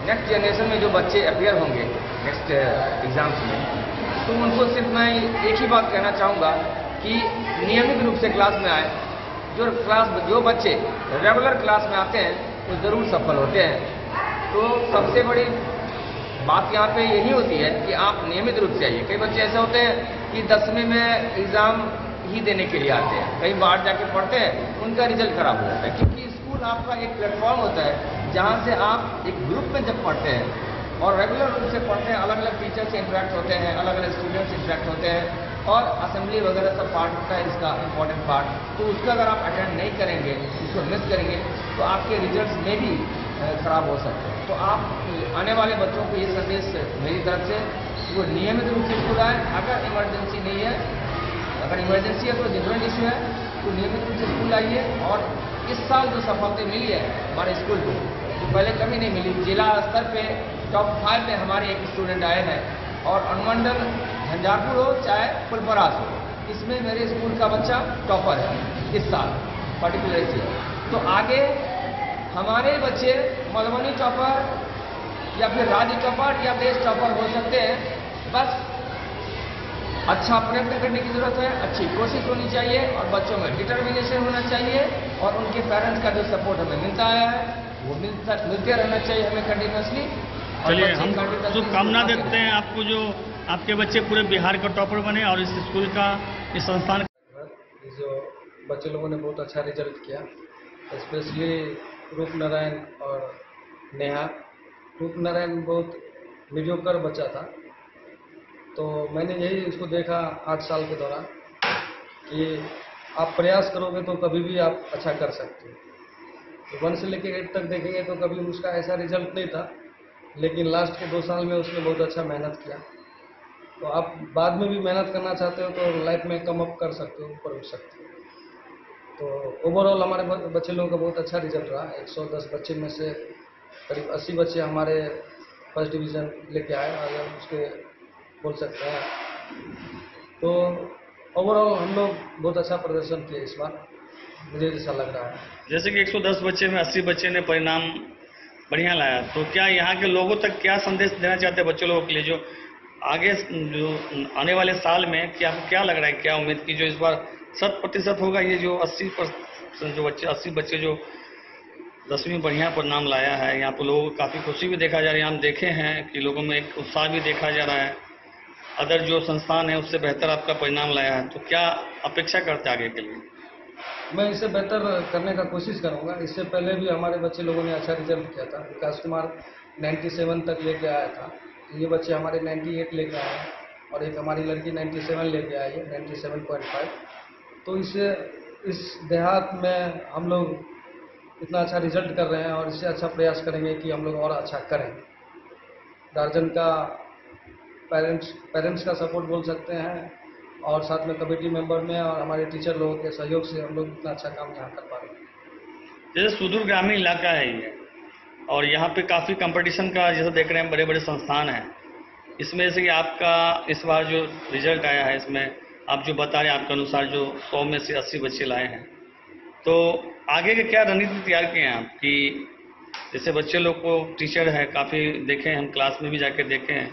नेक्स्ट जनरेशन में जो बच्चे अपियर होंगे नेक्स्ट एग्जाम्स में, तो उनको सिर्फ मैं एक ही बात कहना चाहूँगा कि नियमित रूप से क्लास में आए। जो बच्चे रेगुलर क्लास में आते हैं वो जरूर सफल होते हैं। तो सबसे बड़ी बात यहाँ पे यही होती है कि आप नियमित रूप से आइए। कई बच्चे ऐसे होते हैं कि 10वीं में एग्जाम ही देने के लिए आते हैं, कई बाहर जाके पढ़ते हैं, उनका रिजल्ट खराब हो जाता है। क्योंकि स्कूल आपका एक प्लेटफॉर्म होता है जहाँ से आप एक ग्रुप में जब पढ़ते हैं और रेगुलर रूप से पढ़ते हैं, अलग अलग टीचर से इंटरेक्ट होते हैं, अलग अलग स्टूडेंट्स इंटरेक्ट होते हैं और असेंबली वगैरह सब पार्ट होता है इसका इम्पोर्टेंट पार्ट। तो उसका अगर आप अटेंड नहीं करेंगे, उसको मिस करेंगे, तो आपके रिजल्ट्स में भी खराब हो सकते हैं। तो आप आने वाले बच्चों को ये संदेश मेरी तरफ से, वो नियमित रूप से स्कूल आए। अगर इमरजेंसी नहीं है, अगर इमरजेंसी है तो डिफरेंट इशू है, तो नियमित रूप से स्कूल आइए। और इस साल जो सफलता मिली है हमारे स्कूल को, जो पहले कभी नहीं मिली, जिला स्तर पे टॉप 5 में हमारे एक स्टूडेंट आए हैं। और अनुमंडल झंझारपुर हो चाहे फुलपरास हो, इसमें मेरे स्कूल का बच्चा टॉपर है इस साल पर्टिकुलरली। तो आगे हमारे बच्चे मधुबनी टॉपर या फिर राज्य टॉपर या देश टॉपर हो सकते हैं। बस अच्छा प्रयत्न करने की जरूरत है, अच्छी कोशिश होनी चाहिए और बच्चों में डिटर्मिनेशन होना चाहिए और उनके पेरेंट्स का जो सपोर्ट हमें मिलता आया है वो मिलते रहना चाहिए हमें कंटिन्यूसली। चलिए, हम शुभकामना देते हैं आपको, जो आपके बच्चे पूरे बिहार का टॉपर बने और इस स्कूल का, इस संस्थान जो बच्चे लोगों ने बहुत अच्छा रिजल्ट किया, स्पेशली रूप नारायण और नेहा। रूप नारायण बहुत मीडियोकर बच्चा था, तो मैंने यही इसको देखा 8 साल के दौरान कि आप प्रयास करोगे तो कभी भी आप अच्छा कर सकते हो। तो 1 से लेकर 8 तक देखेंगे तो कभी उसका ऐसा रिजल्ट नहीं था, लेकिन लास्ट के 2 साल में उसने बहुत अच्छा मेहनत किया। तो आप बाद में भी मेहनत करना चाहते हो तो लाइफ में कम अप कर सकते हो, ऊपर उठ सकते हो। तो ओवरऑल हमारे बच्चे लोगों का बहुत अच्छा रिजल्ट रहा। 110 बच्चे में से करीब 80 बच्चे हमारे फर्स्ट डिवीज़न लेके आए, अगर उसके बोल सकते हैं। तो ओवरऑल हम लोग बहुत अच्छा प्रदर्शन किए इस बार, मुझे ऐसा लग रहा है। जैसे कि 110 बच्चे में 80 बच्चे ने परिणाम बढ़िया लाया, तो क्या यहाँ के लोगों तक क्या संदेश देना चाहते हैं बच्चे लोगों के लिए, जो आगे जो आने वाले साल में, कि आपको क्या लग रहा है, क्या उम्मीद की जो इस बार 100% होगा, ये जो 80% जो बच्चे 80 बच्चे जो 10वीं बढ़िया परिणाम लाया है, यहाँ पर लोगों को काफ़ी खुशी भी देखा जा रही है। हम देखे हैं कि लोगों में एक उत्साह भी देखा जा रहा है, अदर जो संस्थान है उससे बेहतर आपका परिणाम लाया है, तो क्या अपेक्षा करते हैं आगे के लिए? मैं इससे बेहतर करने का कोशिश करूंगा। इससे पहले भी हमारे बच्चे लोगों ने अच्छा रिजल्ट किया था। विकास कुमार 97 तक लेके आया था, ये बच्चे हमारे 98 लेके आए हैं और एक हमारी लड़की 97 लेके आई है, 97.5। तो इससे इस देहात में हम लोग इतना अच्छा रिजल्ट कर रहे हैं और इससे अच्छा प्रयास करेंगे कि हम लोग और अच्छा करें। गार्जियन का, पेरेंट्स का सपोर्ट बोल सकते हैं और साथ में कमेटी मेंबर में और हमारे टीचर लोगों के सहयोग से हम लोग इतना अच्छा काम यहाँ कर पा रहे हैं। जैसे सुदूर ग्रामीण इलाका है ये, और यहाँ पे काफ़ी कंपटीशन का जैसे देख रहे हैं, बड़े बड़े संस्थान हैं, इसमें जैसे कि आपका इस बार जो रिजल्ट आया है, इसमें आप जो बता रहे हैं आपके अनुसार जो 100 में से 80 बच्चे लाए हैं, तो आगे के क्या रणनीति तैयार किए हैं आप, कि जैसे बच्चे लोग को टीचर है काफ़ी देखे हैं, हम क्लास में भी जाके देखे हैं,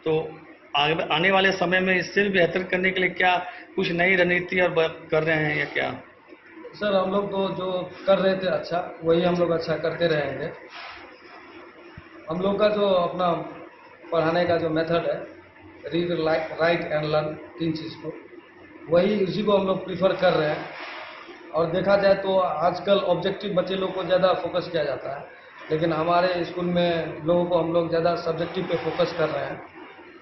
तो आने वाले समय में इससे भी बेहतर करने के लिए क्या कुछ नई रणनीति और कर रहे हैं या क्या? सर, हम लोग तो जो कर रहे थे अच्छा, वही हम लोग अच्छा करते रहेंगे। हम लोग का जो अपना पढ़ाने का जो मेथड है, रीड, राइट एंड लर्न, 3 चीज़ को, वही उसी को हम लोग प्रीफर कर रहे हैं। और देखा जाए तो आजकल ऑब्जेक्टिव बच्चे लोग को ज़्यादा फोकस किया जाता है, लेकिन हमारे स्कूल में लोगों को हम लोग ज़्यादा सब्जेक्टिव पे फोकस कर रहे हैं।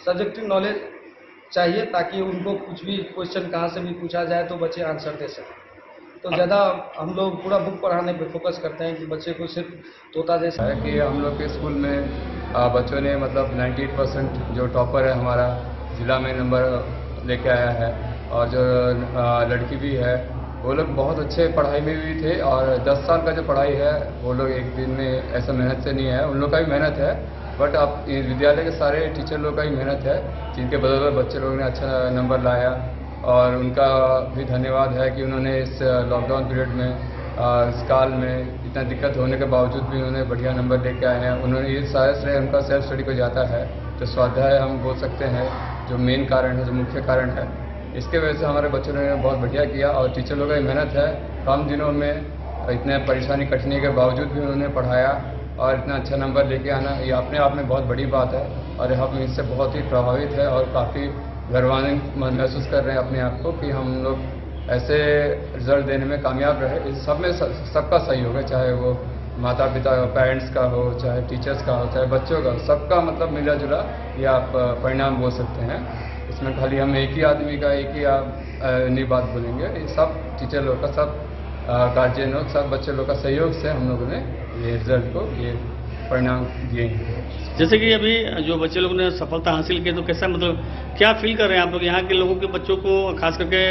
सब्जेक्टिव नॉलेज चाहिए ताकि उनको कुछ भी क्वेश्चन कहाँ से भी पूछा जाए तो बच्चे आंसर दे सकें। तो ज़्यादा हम लोग पूरा बुक पढ़ाने पे फोकस करते हैं कि बच्चे को सिर्फ तोता जैसा कि हम लोग के स्कूल में बच्चों ने मतलब 98% जो टॉपर है हमारा जिला में नंबर लेके आया है। और जो लड़की भी है वो लोग बहुत अच्छे पढ़ाई में भी थे, और 10 साल का जो पढ़ाई है वो लोग एक दिन में ऐसा मेहनत से नहीं है, उन लोग का भी मेहनत है, बट अब विद्यालय के सारे टीचर लोग का ही मेहनत है जिनके बदौलत बच्चे लोगों ने अच्छा नंबर लाया। और उनका भी धन्यवाद है कि उन्होंने इस लॉकडाउन पीरियड में इस काल में इतना दिक्कत होने के बावजूद भी उन्होंने बढ़िया नंबर लेके आए हैं। उन्होंने ये सारा श्रेय उनका सेल्फ स्टडी को जाता है। तो स्वाध्याय हम बोल सकते हैं जो मेन कारण है, जो मुख्य कारण है, इसके वजह से हमारे बच्चों ने बहुत बढ़िया किया। और टीचर लोगों की मेहनत है, कम दिनों में इतने परेशानी कठिनाई के बावजूद भी उन्होंने पढ़ाया और इतना अच्छा नंबर लेके आना ये अपने आप में बहुत बड़ी बात है। और हम इससे बहुत ही प्रभावित है और काफ़ी गर्वान्वित महसूस कर रहे हैं अपने आप को कि हम लोग ऐसे रिजल्ट देने में कामयाब रहे। इस सब में सबका सहयोग है, चाहे वो माता पिता पेरेंट्स का हो, चाहे टीचर्स का हो, चाहे बच्चों का, सबका मतलब मिला जुला ये आप परिणाम बोल सकते हैं। इसमें खाली हम एक ही आदमी का एक ही नहीं बात बोलेंगे, ये सब टीचर लोग का, सब गार्जियन लोग, सब बच्चे लोग का सहयोग से हम लोगों ने ये रिजल्ट को, ये परिणाम दिए हैं। जैसे कि अभी जो बच्चे लोगों ने सफलता हासिल की, तो कैसा मतलब क्या फील कर रहे हैं आप लोग यहाँ के लोगों के बच्चों को, खास करके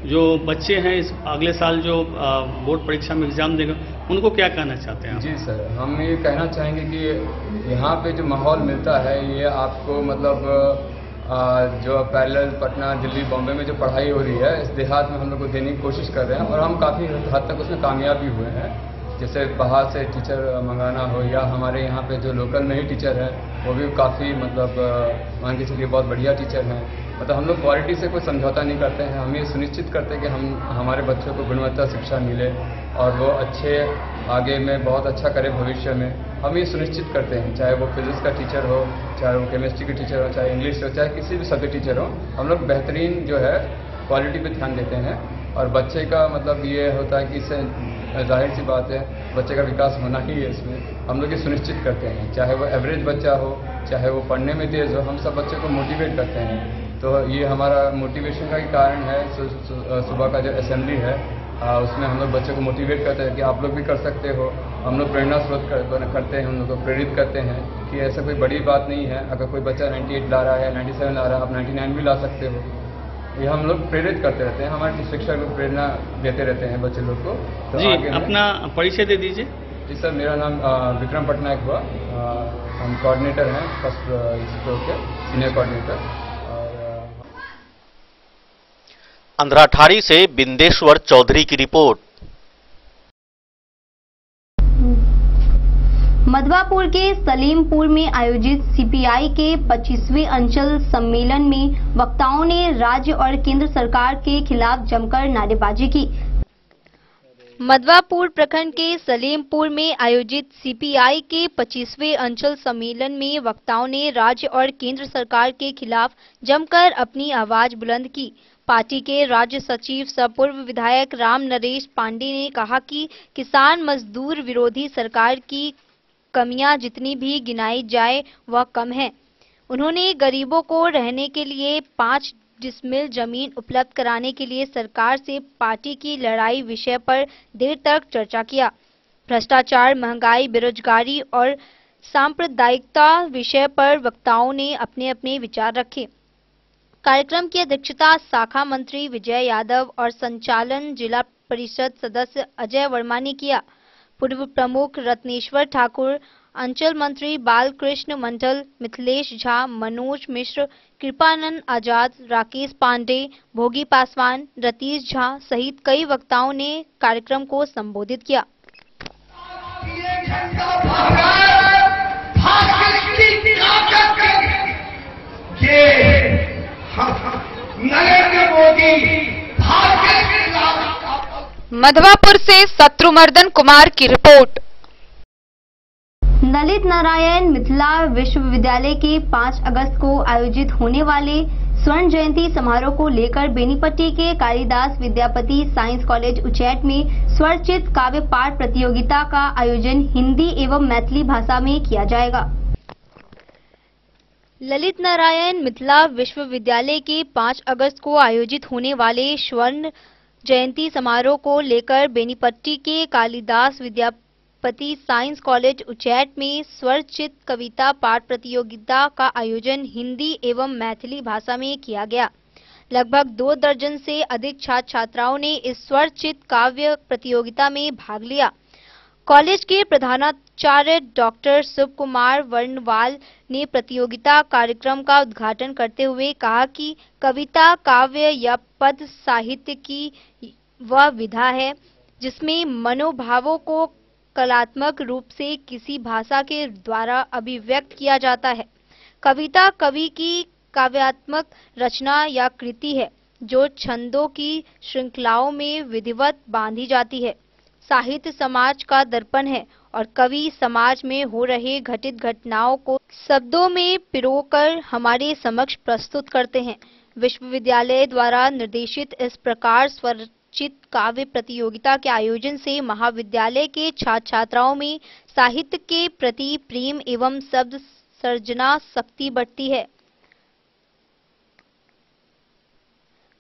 जो बच्चे हैं इस अगले साल जो बोर्ड परीक्षा में एग्जाम देंगे, उनको क्या कहना चाहते हैं? जी सर, हम ये कहना चाहेंगे कि यहाँ पे जो माहौल मिलता है ये आपको मतलब जो पैरेलल पटना, दिल्ली, बॉम्बे में जो पढ़ाई हो रही है इस देहात में हम लोग को देने की कोशिश कर रहे हैं और हम काफ़ी हद तक उसमें कामयाब भी हुए हैं। जैसे बाहर से टीचर मंगाना हो या हमारे यहाँ पे जो लोकल में ही टीचर हैं वो भी काफ़ी मतलब मान के चलिए बहुत बढ़िया टीचर हैं। मतलब हम लोग क्वालिटी से कोई समझौता नहीं करते हैं, हम ये सुनिश्चित करते हैं कि हमारे बच्चों को गुणवत्ता शिक्षा मिले और वो अच्छे आगे में बहुत अच्छा करे भविष्य में। हम ये सुनिश्चित करते हैं, चाहे वो फिजिक्स का टीचर हो, चाहे वो केमिस्ट्री के टीचर हो, चाहे इंग्लिश हो, चाहे किसी भी सब्जेक्ट टीचर हो, हम लोग बेहतरीन जो है क्वालिटी पे ध्यान देते हैं। और बच्चे का मतलब ये होता है कि इससे जाहिर सी बात है बच्चे का विकास होना ही है, इसमें हम लोग ये सुनिश्चित करते हैं। चाहे वो एवरेज बच्चा हो, चाहे वो पढ़ने में तेज़ हो, हम सब बच्चे को मोटिवेट करते हैं। तो ये हमारा मोटिवेशन का ही कारण है। सुबह का जो असेंबली है उसमें हम लोग बच्चों को मोटिवेट करते हैं कि आप लोग भी कर सकते हो। हम लोग प्रेरणा स्रोत करते हैं, हम लोग को प्रेरित करते हैं कि ऐसा कोई बड़ी बात नहीं है। अगर कोई बच्चा 98 ला रहा है, 97 ला रहा है, आप 99 भी ला सकते हो। ये हम लोग प्रेरित करते रहते हैं, हमारे शिक्षक लोग प्रेरणा देते रहते हैं बच्चे लोग को। तो जी, अपना परिचय दे दीजिए। जी सर, मेरा नाम विक्रम पटनायक हुआ, हम कोऑर्डिनेटर हैं फर्स्ट फ्लोर के, सीनियर कोऑर्डिनेटर। अंधराठाड़ी से बिंदेश्वर चौधरी की रिपोर्ट। मधवापुर के सलीमपुर में आयोजित सीपीआई के 25वें अंचल सम्मेलन में वक्ताओं ने राज्य और केंद्र सरकार के खिलाफ जमकर नारेबाजी की। मधवापुर प्रखंड के सलीमपुर में आयोजित सीपीआई के 25वें अंचल सम्मेलन में वक्ताओं ने राज्य और केंद्र सरकार के खिलाफ जमकर अपनी आवाज बुलंद की। पार्टी के राज्य सचिव सह पूर्व विधायक राम नरेश पांडे ने कहा कि किसान मजदूर विरोधी सरकार की कमियां जितनी भी गिनाई जाए वह कम है। उन्होंने गरीबों को रहने के लिए 5 डिसमिल जमीन उपलब्ध कराने के लिए सरकार से पार्टी की लड़ाई विषय पर देर तक चर्चा किया। भ्रष्टाचार, महंगाई, बेरोजगारी और सांप्रदायिकता विषय पर वक्ताओं ने अपने अपने विचार रखे। कार्यक्रम की अध्यक्षता शाखा मंत्री विजय यादव और संचालन जिला परिषद सदस्य अजय वर्मा ने किया। पूर्व प्रमुख रत्नेश्वर ठाकुर, अंचल मंत्री बालकृष्ण मंडल, मिथिलेश झा, मनोज मिश्र, कृपानंद आजाद, राकेश पांडे, भोगी पासवान, रतीश झा सहित कई वक्ताओं ने कार्यक्रम को संबोधित किया। मधवापुर से शत्रुमर्दन कुमार की रिपोर्ट। ललित नारायण मिथिला विश्वविद्यालय के 5 अगस्त को आयोजित होने वाले स्वर्ण जयंती समारोह को लेकर बेनीपट्टी के कालिदास विद्यापति साइंस कॉलेज उचैठ में स्वरचित काव्य पाठ प्रतियोगिता का आयोजन हिंदी एवं मैथिली भाषा में किया जाएगा। ललित नारायण मिथिला विश्वविद्यालय के 5 अगस्त को आयोजित होने वाले स्वर्ण जयंती समारोह को लेकर बेनीपट्टी के कालिदास पति साइंस कॉलेज उचैठ में स्वरचित कविता पाठ प्रतियोगिता का आयोजन हिंदी एवं मैथिली भाषा में किया गया। लगभग 2 दर्जन से अधिक छात्र छात्राओं ने इस स्वरचित काव्य प्रतियोगिता में भाग लिया। कॉलेज के प्रधानाचार्य डॉक्टर शिव कुमार वर्णवाल ने प्रतियोगिता कार्यक्रम का उद्घाटन करते हुए कहा कि कविता, काव्य या पद साहित्य की वह विधा है जिसमें मनोभावों को कलात्मक रूप से किसी भाषा के द्वारा अभिव्यक्त किया जाता है। कविता कवि की काव्यात्मक रचना या कृति है जो छंदों की श्रृंखलाओं में विधिवत बांधी जाती है। साहित्य समाज का दर्पण है और कवि समाज में हो रहे घटित घटनाओं को शब्दों में पिरोकर हमारे समक्ष प्रस्तुत करते हैं। विश्वविद्यालय द्वारा निर्देशित इस प्रकार स्वरचित काव्य प्रतियोगिता के आयोजन से महाविद्यालय के छात्र छात्राओं में साहित्य के प्रति प्रेम एवं शब्द सर्जना शक्ति बढ़ती है।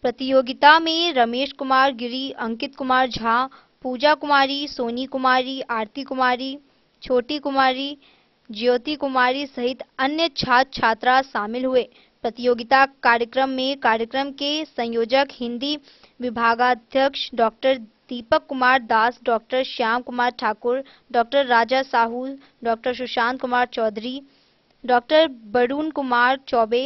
प्रतियोगिता में रमेश कुमार गिरी, अंकित कुमार झा, पूजा कुमारी, सोनी कुमारी, आरती कुमारी, छोटी कुमारी, ज्योति कुमारी सहित अन्य छात्र छात्रा शामिल हुए। प्रतियोगिता कार्यक्रम में कार्यक्रम के संयोजक हिंदी विभागाध्यक्ष doctor Deepak Kumar Das, doctor Shyam Kumar Thakur, doctor राजा साहू, डॉक्टर सुशांत कुमार चौधरी, डॉक्टर वरुण कुमार चौबे,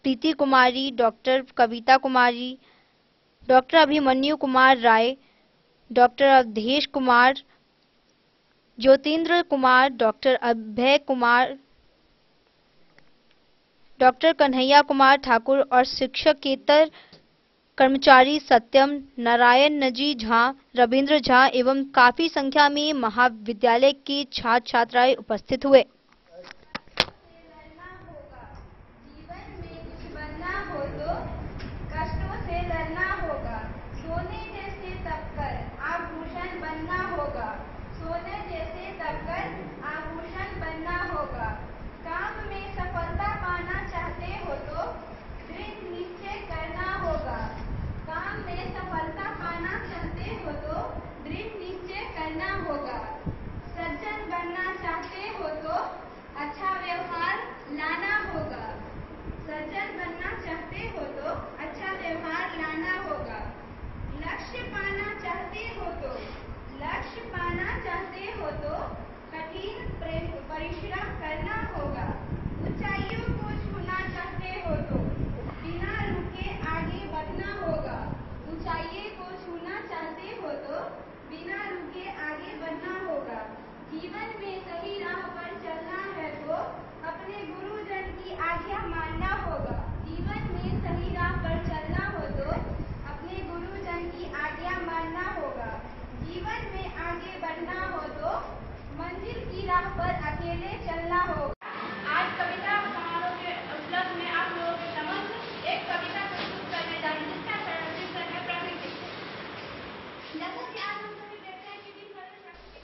प्रीति कुमारी, doctor Kavita Kumari, doctor Abhimanyu Kumar Rai, doctor Awadhesh Kumar, Jyotindra Kumar, doctor Abhay Kumar, doctor Kanhaiya Kumar Thakur और शिक्षकेतर कर्मचारी सत्यम नारायण नजी झा, रविंद्र झा एवं काफी संख्या में महाविद्यालय के छात्र छात्राएं उपस्थित हुए।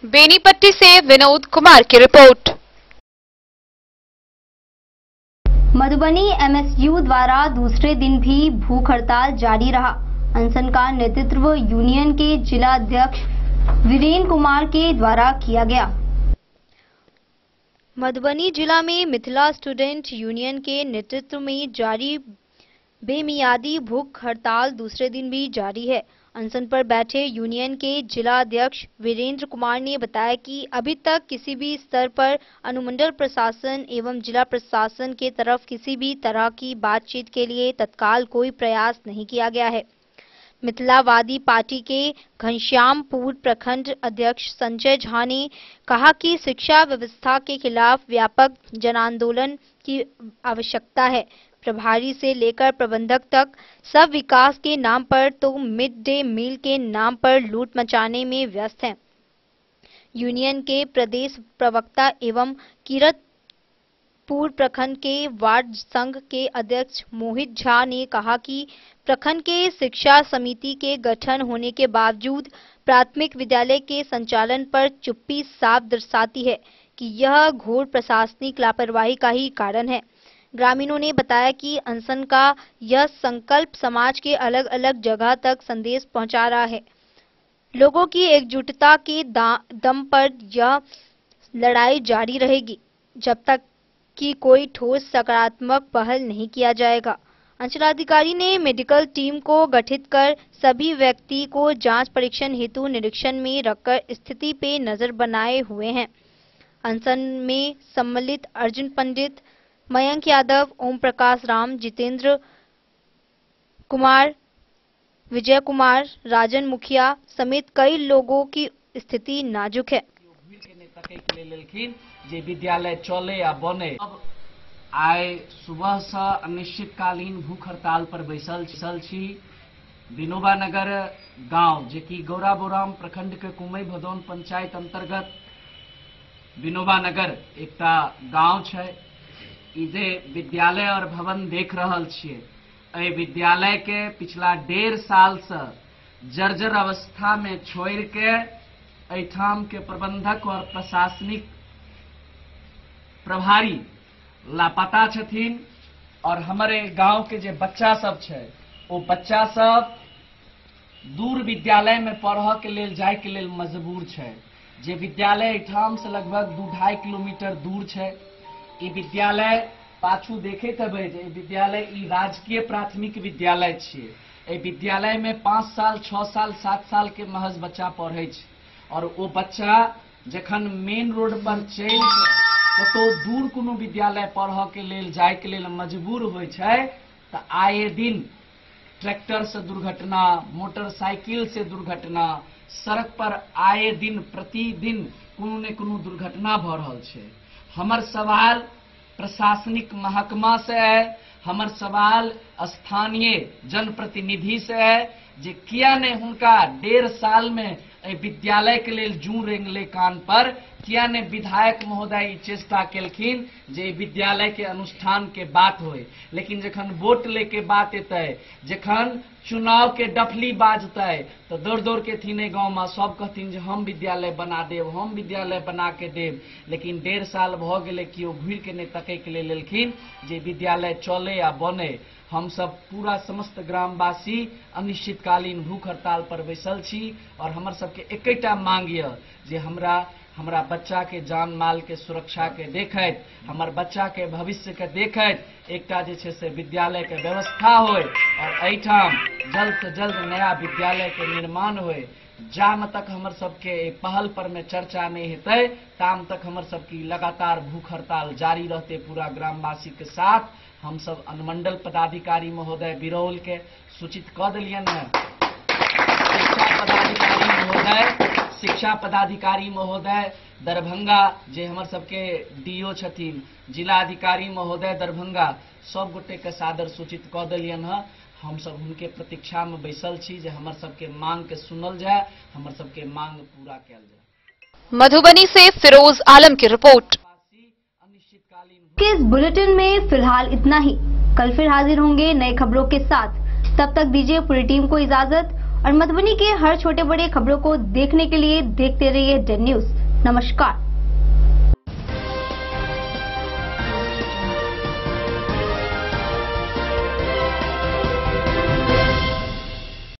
बेनीपट्टी से विनोद कुमार की रिपोर्ट। मधुबनी एमएसयू द्वारा दूसरे दिन भी भूख हड़ताल जारी रहा। अनशन का नेतृत्व यूनियन के जिला अध्यक्ष वीरेंद्र कुमार के द्वारा किया गया। मधुबनी जिला में मिथिला स्टूडेंट यूनियन के नेतृत्व में जारी बेमियादी भूख हड़ताल दूसरे दिन भी जारी है। अनशन पर बैठे यूनियन के जिला अध्यक्ष वीरेंद्र कुमार ने बताया कि अभी तक किसी भी स्तर पर अनुमंडल प्रशासन एवं जिला प्रशासन के तरफ किसी भी तरह की बातचीत के लिए तत्काल कोई प्रयास नहीं किया गया है। मिथिलावादी पार्टी के घनश्यामपुर प्रखंड अध्यक्ष संजय झा ने कहा कि शिक्षा व्यवस्था के खिलाफ व्यापक जनांदोलन की आवश्यकता है। प्रभारी से लेकर प्रबंधक तक सब विकास के नाम पर तो मिड डे मील के नाम पर लूट मचाने में व्यस्त हैं। यूनियन के प्रदेश प्रवक्ता एवं किरतपुर प्रखंड के वार्ड संघ के अध्यक्ष मोहित झा ने कहा कि प्रखंड के शिक्षा समिति के गठन होने के बावजूद प्राथमिक विद्यालय के संचालन पर चुप्पी साफ दर्शाती है कि यह घोर प्रशासनिक लापरवाही का ही कारण है। ग्रामीणों ने बताया कि अनशन का यह संकल्प समाज के अलग अलग जगह तक संदेश पहुंचा रहा है। लोगों की एकजुटता के दम पर यह लड़ाई जारी रहेगी जब तक कि कोई ठोस सकारात्मक पहल नहीं किया जाएगा। अंचलाधिकारी ने मेडिकल टीम को गठित कर सभी व्यक्ति को जांच परीक्षण हेतु निरीक्षण में रखकर स्थिति पे नजर बनाए हुए हैं। अनशन में सम्मिलित अर्जुन पंडित, मयंक यादव, ओम प्रकाश राम, जितेंद्र कुमार, विजय कुमार, राजन मुखिया समेत कई लोगों की स्थिति नाजुक है। जे विद्यालय चले या बने। अब आइ सुबह से अनिश्चितकालीन भूख हड़ताल पर बैसल छी। विनोबा नगर गांव जे कि गौराबोराम प्रखंड के कुमई भदौन पंचायत अंतर्गत विनोबा नगर एकटा गांव छै। ई जे विद्यालय और भवन देख रहल छियै, एहि विद्यालय के पिछला 1.5 साल से जर्जर अवस्था में छोड़ के एठाम के प्रबंधक और प्रशासनिक प्रभारी लापता छथिन और हमारे गांव के जे बच्चा सब छै वो बच्चा सब दूर विद्यालय में पढ़ के लेल जाय के लेल मजबूर छै। जे विद्यालय एठाम से लगभग 2-2.5 किलोमीटर दूर छै। ई विद्यालय पाछू देखैत हेबै जे विद्यालय ई राजकीय प्राथमिक विद्यालय छियै। एहि विद्यालय में 5 साल, 6 साल, 7 साल के महज बच्चा पढ़ै छै और वो बच्चा जखन मेन रोड पर चलि कतो दूर कोनो विद्यालय पढ़ के लेल जाय के लेल मजबूर होइ छै तऽ आए दिन ट्रैक्टर से दुर्घटना, मोटरसाइकिल से दुर्घटना, सड़क पर आए दिन प्रतिदिन कोनो ने कोनो दुर्घटना भ रहल छै। हमर सवाल प्रशासनिक महकमा से है, हमर सवाल स्थानीय जनप्रतिनिधि से है जे किया ने हुनका 1.5 साल में विद्यालय के लेल जू रेंगले कान पर, किया ने विधायक महोदय ई चेष्टा केलखिन जे विद्यालय के अनुष्ठान के बात होय। लेकिन जखन वोट लेके बात एतै, जखन चुनाव के डफली बाजतै तो दौड़ दौड़ के थीने गांव में सब कहथिन जे हम विद्यालय बना देव, हम विद्यालय बना के देव। लेकिन 1.5 साल भ गेलै कि ओ घुरि के नहि तकै के लेल लेलखिन जे विद्यालय चले या बने। हम सब पूरा समस्त ग्रामवासी अनिश्चितकालीन भूख हड़ताल पर बैसल छी और हमर सबके एकैटा मांग ये जे हमरा बच्चा के जान माल के सुरक्षा के देखैत, हमर बच्चा के भविष्य के देखैत एकटा जे छै से विद्यालय के व्यवस्था होय और एठाम जल्द से जल्द नया विद्यालय के निर्माण होय। जाम तक हमर सबके पहल पर में चर्चा नहीं हेतै ताम तक हमर सबकी लगातार भूख हड़ताल जारी रहते पूरा ग्रामवासी के साथ। हम सब अनुमंडल पदाधिकारी महोदय बिरौल के सूचित क देलियन है। शिक्षा पदाधिकारी महोदय दरभंगा जे हमर सबके डीओ छथिन, जिला अधिकारी महोदय दरभंगा सब गोटे के सादर सूचित क देलियन है। हम सब उनके प्रतीक्षा में बैसल छी जे हमर सबके मांग के सुनल जाए, हमर सबके मांग पूरा कैल जाए। मधुबनी से फिरोज आलम की रिपोर्ट। के इस बुलेटिन में फिलहाल इतना ही। कल फिर हाजिर होंगे नई खबरों के साथ। तब तक दीजिए पूरी टीम को इजाजत और मधुबनी के हर छोटे बड़े खबरों को देखने के लिए देखते रहिए डेन न्यूज। नमस्कार।